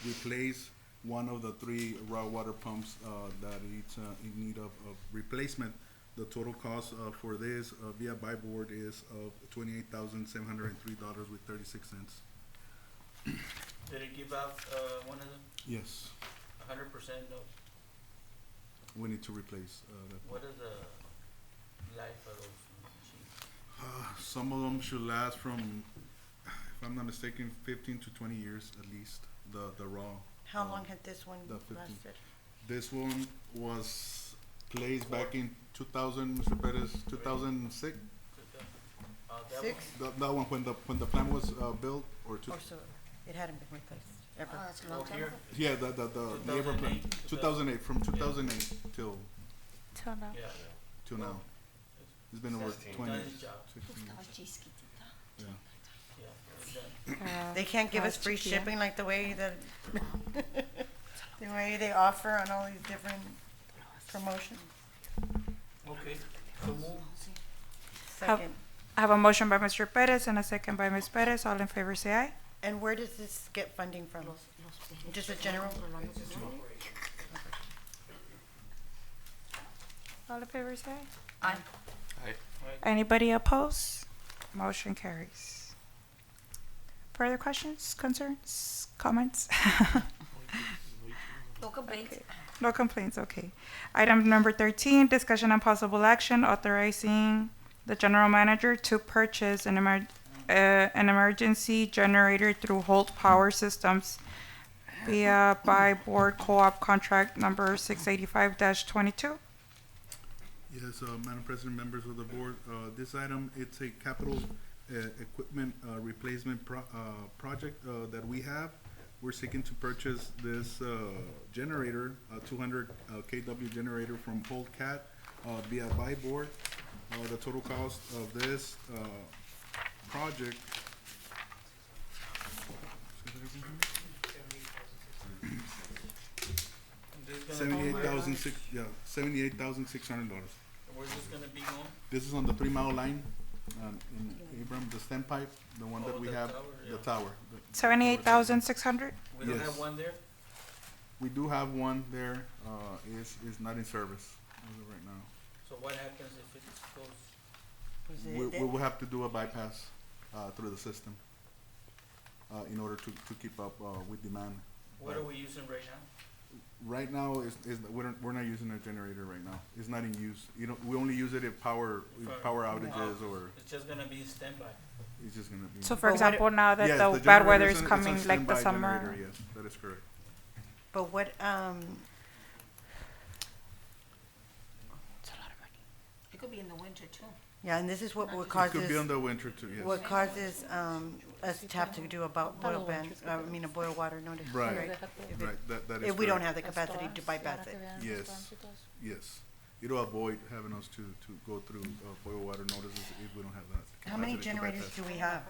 replace one of the three raw water pumps that it's in need of replacement. The total cost for this via buy board is of $28,703 with 36 cents. Did it give out one of them? Yes, 100% of we need to replace that. what is the life of those machines? Some of them should last from, if I'm not mistaken, 15 to 20 years at least, the raw. How long had this one the 15. lasted? This one was placed back in 2000, Mr. Perez, 2006. That Six? That one, when the plant was built, or two. Or so, it hadn't been replaced, ever. That's a long one. time Here, ago. Yeah, the neighbor plant, 2008, from 2008 till Till now. yeah. till now. It's been over 16. 20 Done years. his job. 16 years. Yeah. Yeah, it's done. They can't give us free shipping like the way that, the way they offer on all these different promotions. Okay, so move. Second. I have a motion by Mr. Perez and a second by Ms. Perez. All in favor say aye. And where does this get funding from? Just a general? All in favor say aye. Aye. Anybody opposed? Motion carries. Further questions, concerns, comments? No complaints. No complaints, okay. Item number 13, discussion and possible action authorizing the general manager to purchase an emergency generator through Holt Power Systems via by board co-op contract number 685-22. Yes, Madam President, members of the board, this item, it's a capital equipment replacement project that we have. We're seeking to purchase this generator, a 200 kW generator from Holt Cat via buy board. The total cost of this project $78,600. Where's this gonna be going? This is on the 3 Mile line in Abram, the stem pipe, the one that Oh, we the have, tower, the yeah. tower. 78,600? We don't Yes. have one there? We do have one there, is not in service as of right now. So what happens if it's closed? We will have to do a bypass through the system in order to keep up with demand. What are we using right now? Right now, we're not using a generator right now. It's not in use. You know, we only use it if power outages or It's just gonna be standby. it's just gonna be. So for But what- example, now that Yes, the generator bad weather is it's a coming, like the standby summer. generator, yes, that is correct. But what, It could be in the winter too. yeah, and this is what It could be on causes, the winter too, yes. what causes, us to have to do a boil ban, a boil water notice, Right. right? If it- Right, that is If we don't correct. have the capacity to bypass it. Yes, yes. It'll avoid having us to go through boil water notices if we don't have that. How many capacity to generators bypass. do we have?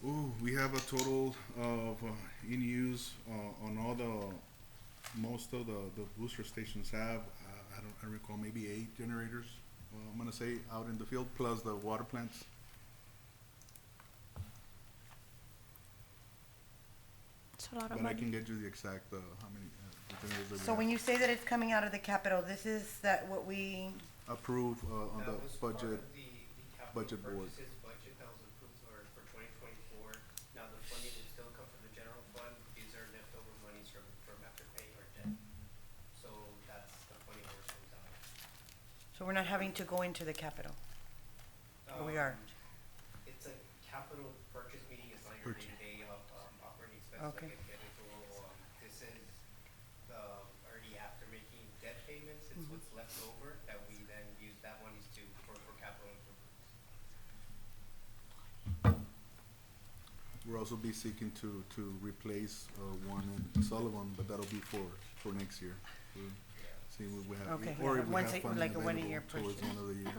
Ooh, we have a total of in use on all most of the booster stations have, I recall, maybe 8 generators. I'm gonna say out in the field, plus the water plants. It's a lot of But I money. can get you the exact, how many generators that So we when have. you say that it's coming out of the capital, this is that what we, Approve on That the was part budget. of the capital budget board. purchases budget that was approved for 2024. Now, the funding will still come from the general fund. These are leftover monies from after paying our debt. So that's the funding where it comes out. so we're not having to go into the capital? Or we are? It's a capital purchase, meaning it's not your Purchase. day-to-day operating expense. Okay. Like it is this is already after making debt payments, it's what's left over that we then use that monies for capital improvements. We'll also be seeking to replace one in Sullivan, but that'll be for next year. We'll see what we have, Okay, or yeah, if we once have it- funding like a available one-year towards purchase. the end of the year.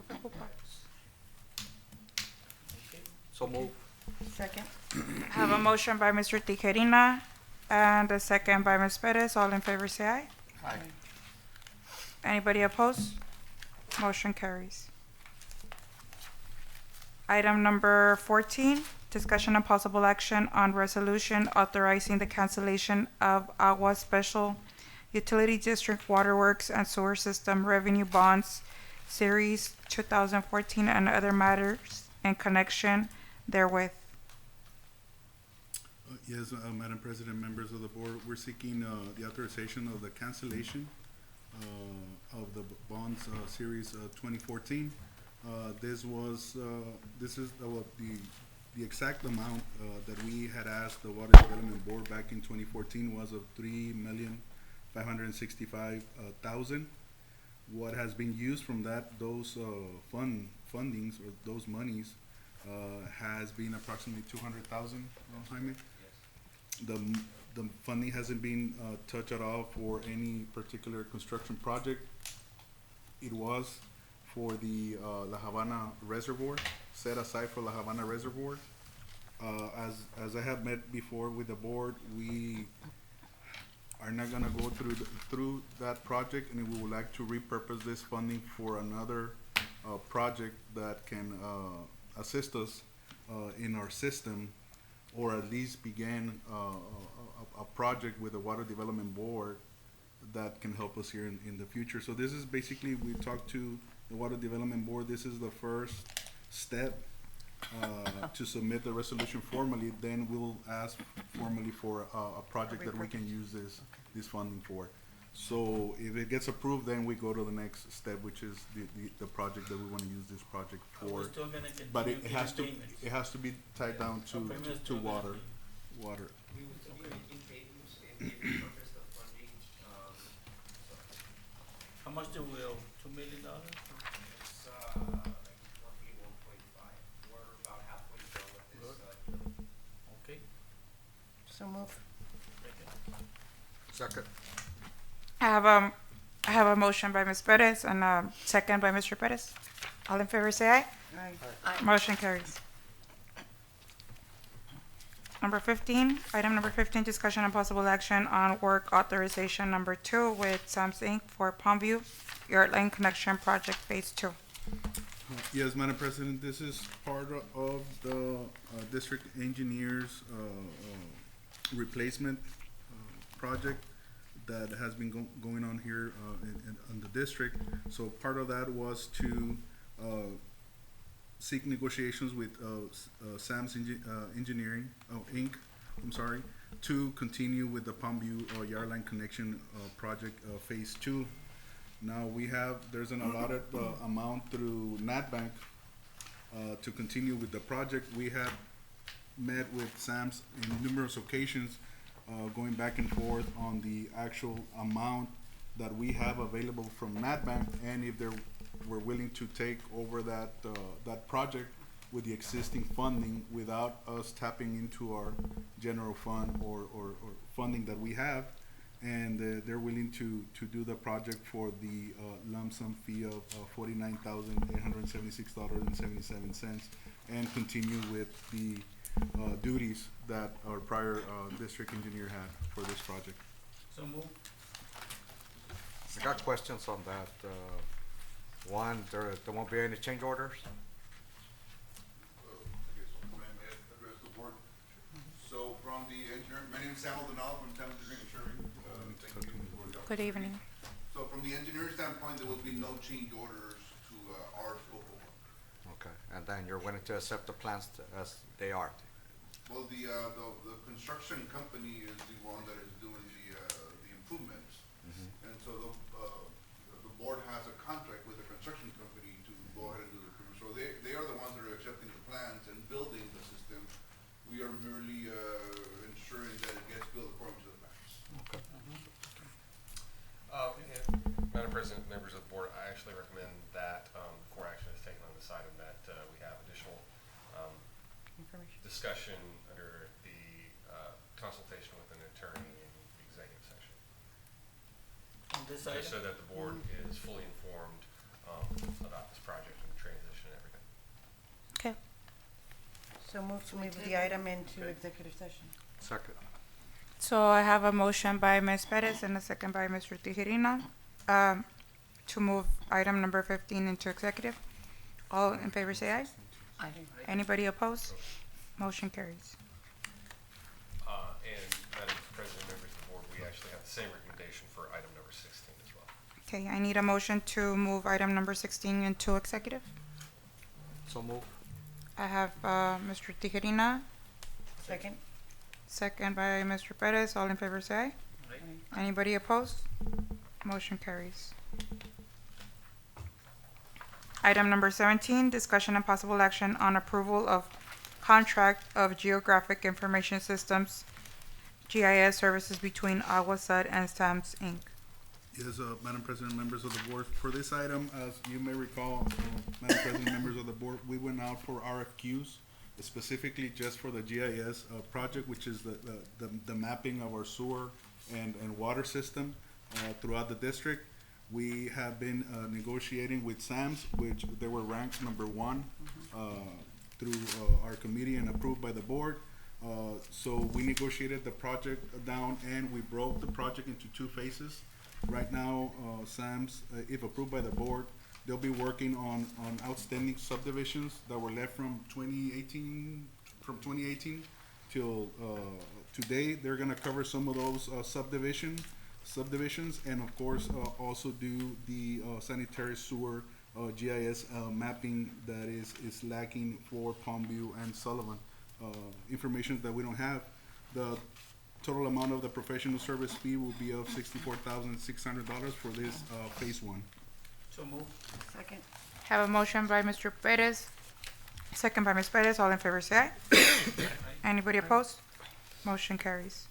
So move. Second? I have a motion by Mr. Tijerina and a second by Ms. Perez. All in favor say aye. Aye. Anybody opposed? Motion carries. Item number 14, discussion and possible action on resolution authorizing the cancellation of AGUA Special Utility District Waterworks and Sewer System Revenue Bonds Series 2014 and other matters in connection therewith. Yes, Madam President, members of the board, we're seeking the authorization of the cancellation of the bonds series 2014. This is the exact amount that we had asked the Water Development Board back in 2014 was of $3,565,000. What has been used from those fundings or those monies has been approximately 200,000, Jaime. The funding hasn't been touched at all for any particular construction project. It was for the La Habana Reservoir, set aside for La Habana Reservoir. As I have met before with the board, we are not gonna go through that project, and we would like to repurpose this funding for another project that can assist us in our system, or at least begin a project with the Water Development Board that can help us here in the future. So this is basically, we talked to the Water Development Board. This is the first step to submit the resolution formally. Then we'll ask formally for a project that we can use this funding for. So if it gets approved, then we go to the next step, which is the project that we want to use this project We're for. still gonna continue But it has to payments. be tied down to water. We would still be making payments and we repurpose the funding, so How much do we owe? $2 million? it's, like roughly 1.5. We're about halfway done with this, Okay. So move. Second. I have a motion by Ms. Perez and a second by Mr. Perez. All in favor say aye. Aye. Motion carries. Item number 15, discussion and possible action on work authorization number 2 with Sam's Inc. for Palmview Yard Line Connection Project Phase 2. Yes, Madam President, this is part of the district engineer's replacement project that has been going on here in the district. So part of that was to seek negotiations with Sam's Engineering, Inc., I'm sorry, to continue with the Palmview Yard Line Connection Project Phase 2. Now there's an allotted amount through NatBank to continue with the project. We have met with Sam's in numerous occasions, going back and forth on the actual amount that we have available from NatBank, and if we're willing to take over that project with the existing funding without us tapping into our general fund or funding that we have, and they're willing to do the project for the lump sum fee of $49,876.77, and continue with the duties that our prior district engineer had for this project. So move. I got questions on that. One, there won't be any change orders? I guess I may address the board. So from the engineer, my name is Samuel Donald from Sam Engineering Assuring. Thank you for the Good evening. So from the engineer standpoint, there will be no change orders to our scope of work. Okay, and then you're willing to accept the plans as they are? Well, the construction company is the one that is doing the improvements. And so the board has a contract with the construction company to go ahead and do the improvements. So they are the ones that are accepting the plans and building the system. We are merely ensuring that it gets built according to the plans. Okay. Madam President, members of the board, I actually recommend that before action is taken on this item, that we have additional Information. discussion under the consultation with an attorney in the executive section. On this Just so item? that the board is fully informed about this project and the transition and everything. Okay. So move to move the item into executive session. Second. So I have a motion by Ms. Perez and a second by Mr. Tijerina to move item number 15 into executive. All in favor say aye. Aye. Anybody opposed? Motion carries. And Madam President, members of the board, we actually have the same recommendation for item number 16 as well. Okay, I need a motion to move item number 16 into executive. So move. I have Mr. Tijerina, Second. second by Mr. Perez. All in favor say aye. Anybody opposed? Motion carries. Item number 17, discussion and possible action on approval of contract of geographic information systems, GIS services between AGUA and STAMPS Inc. Yes, Madam President, members of the board, for this item, as you may recall, Madam President, members of the board, we went out for RFQs, specifically just for the GIS project, which is the mapping of our sewer and water system throughout the district. We have been negotiating with SAMS, which they were ranked #1 through our committee and approved by the board. So we negotiated the project down and we broke the project into 2 phases. Right now, SAMS, if approved by the board, they'll be working on outstanding subdivisions that were left from 2018 till today. They're gonna cover some of those subdivisions, and of course, also do the sanitary sewer GIS mapping that is lacking for Palmview and Sullivan. Information that we don't have. The total amount of the professional service fee will be of $64,600 for this phase 1. So move. Second. Have a motion by Mr. Perez, second by Ms. Perez. All in favor say aye. Anybody opposed? Motion carries.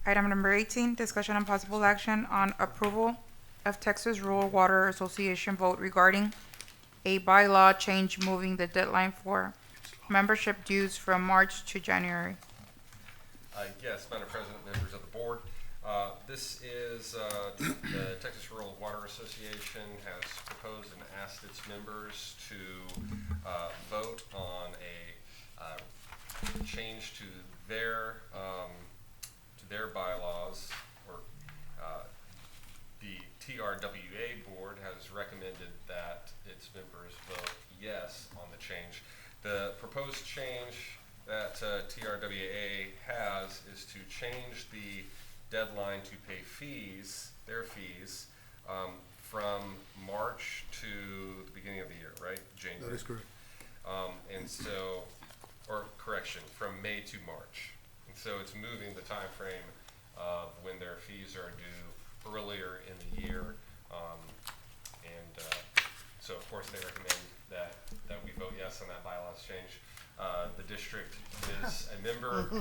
Item number 18, discussion and possible action on approval of Texas Rural Water Association vote regarding a bylaw change moving the deadline for membership dues from March to January. Yes, Madam President, members of the board. This is, the Texas Rural Water Association has proposed and asked its members to vote on a change to their bylaws, or the TRWA board has recommended that its members vote yes on the change. The proposed change that TRWA has is to change the deadline to pay their fees, from March to the beginning of the year, right? January. That is correct. And so, or correction, from May to March. And so it's moving the time frame of when their fees are due earlier in the year. So of course they recommend that we vote yes on that bylaws change. The district is a member of the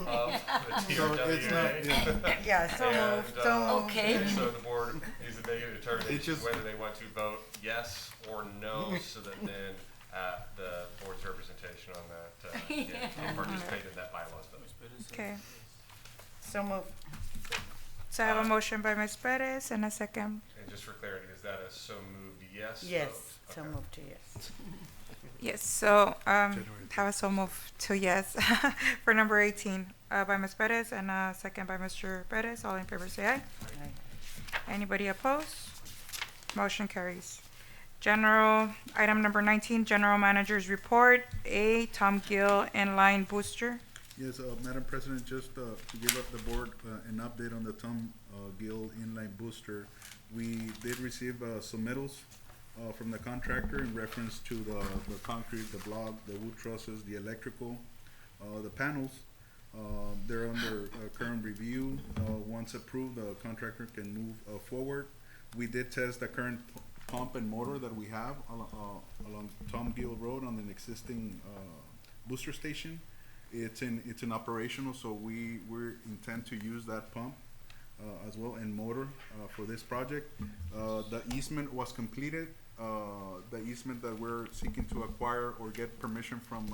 TRWA. Yeah, so moved, so moved. Okay. And so the board needs to make a determination just- whether they want to vote yes or no, so that then the board's representation on that can participate in that bylaws vote. Okay, So moved. so I have a motion by Ms. Perez and a second. And just for clarity, is that a so moved yes Yes, vote? so Okay. moved to yes. Yes, so, have a so move to yes for number 18, by Ms. Perez and a second by Mr. Perez. All in favor say aye. Aye. Anybody opposed? Motion carries. Item number 19, General Manager's Report. A, Tom Gill Inline Booster. Yes, Madam President, just to give up the board an update on the Tom Gill inline booster, we did receive submittals from the contractor in reference to the concrete, the block, the wood trusses, the electrical, the panels. They're under current review. Once approved, the contractor can move forward. We did test the current pump and motor that we have along Tom Gill Road on an existing booster station. It's in operational, so we intend to use that pump as well and motor for this project. The easement was completed. The easement that we're seeking to acquire or get permission from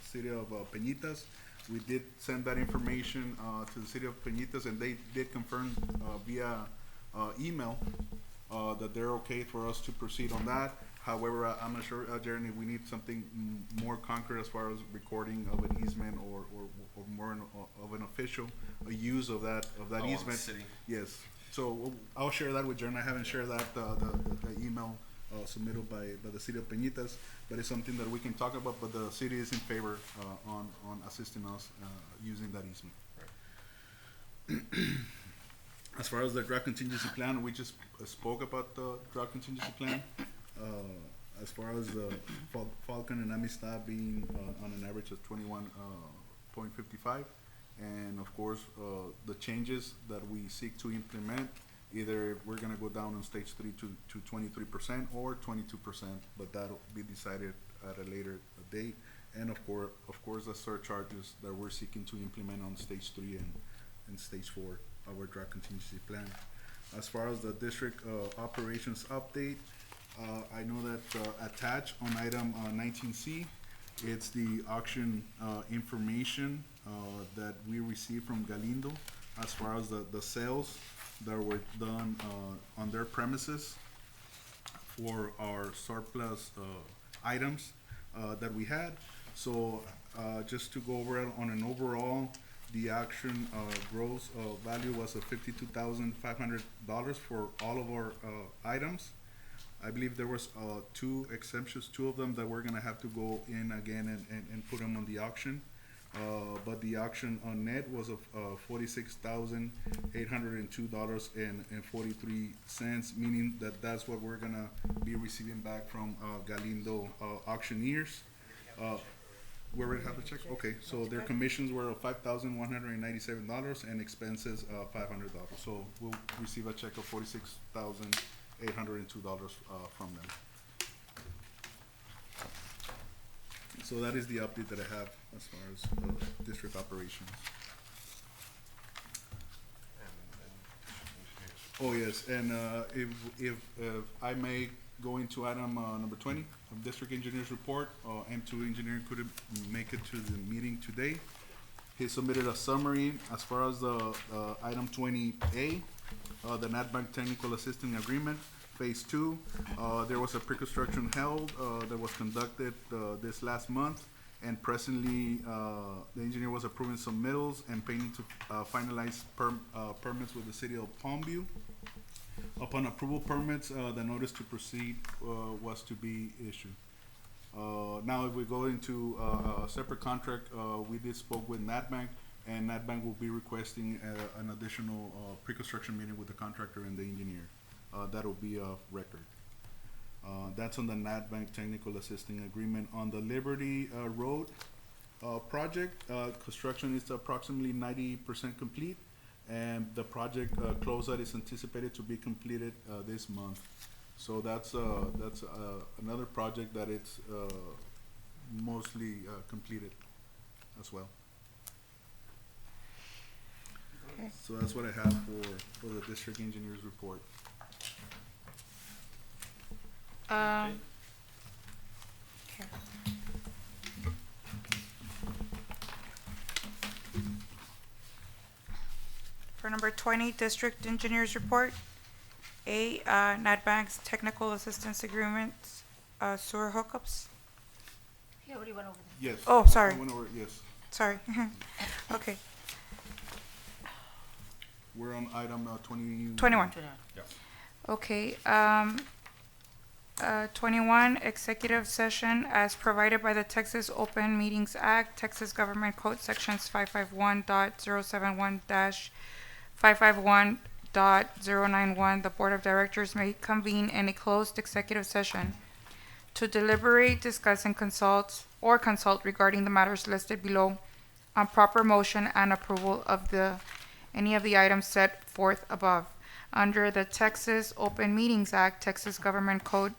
City of Peñitas. We did send that information to the City of Peñitas, and they did confirm via email that they're okay for us to proceed on that. However, I'm not sure, Jeremy, we need something more concrete as far as recording of an easement or more of an official use of that easement. City. Yes. So I'll share that with Jeremy. I haven't shared that the email submitted by the City of Peñitas, but it's something that we can talk about. But the city is in favor on assisting us using that easement. As far as the drought contingency plan, we just spoke about the drought contingency plan. As far as Falcon and Amistad being on an average of 21.55, and of course the changes that we seek to implement either we're gonna go down on stage 3 to 23% or 22%, but that'll be decided at a later date. And of course, the surcharges that we're seeking to implement on stage 3 and stage 4 of our drought contingency plan. As far as the district operations update, I know that attached on item 19C, it's the auction information that we received from Galindo as far as the sales that were done on their premises for our surplus items that we had. So just to go over it on an overall, the auction gross value was of $52,500 for all of our items. I believe there was 2 exemptions, 2 of them that we're gonna have to go in again and put them on the auction. But the auction on net was of $46,802.43, meaning that that's what we're gonna be receiving back from Galindo auctioneers. We already have the check? Okay, so their commissions were of $5,197 and expenses $500. So we'll receive a check of $46,802 from them. So that is the update that I have as far as district operations. Oh, yes, and if I may go into item number 20, District Engineer's Report. M2 Engineering couldn't make it to the meeting today. He submitted a summary as far as the item 20A, the NatBank Technical Assistance Agreement, Phase 2. There was a pre-construction held that was conducted this last month, and presently the engineer was approving submittals and pending to finalize permits with the City of Palmview. Upon approval permits, the notice to proceed was to be issued. Now, if we go into a separate contract, we did spoke with NatBank, and NatBank will be requesting an additional pre-construction meeting with the contractor and the engineer. That'll be a record. That's on the NatBank Technical Assisting Agreement. On the Liberty Road project, construction is approximately 90% complete, and the project closeout is anticipated to be completed this month. So that's another project that it's mostly completed as well. Okay. So that's what I have for the district engineer's report. Okay. For number 20, District Engineers Report. A, NatBank's Technical Assistance Agreements, sewer hookups. He already went over that. Yes. Oh, sorry. I went over it, yes. Sorry. Okay, We're on item 21. 21. Yeah. Okay, 21, executive session as provided by the Texas Open Meetings Act, Texas Government Code Sections 551.071-551.091. The Board of Directors may convene in a closed executive session to deliberate, discuss, and consult regarding the matters listed below on proper motion and approval of any of the items set forth above. Under the Texas Open Meetings Act, Texas Government Code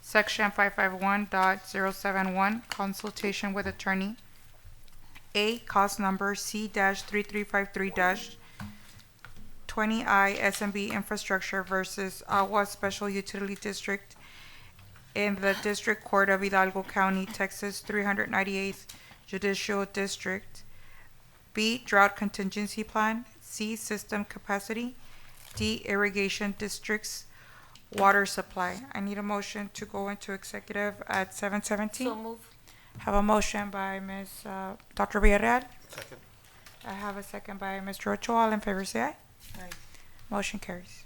Section 551.071, consultation with attorney. A, cost number C-3353-20I SMB Infrastructure versus AGUA Special Utility District in the District Court of Hidalgo County, Texas, 398th Judicial District. B, drought contingency plan. C, system capacity. D, irrigation districts water supply. I need a motion to go into executive at 7:17. So move. Have a motion by Ms. Dr. Villarreal. Second. I have a second by Mr. Ochoa. All in favor, say aye. Aye. Motion carries.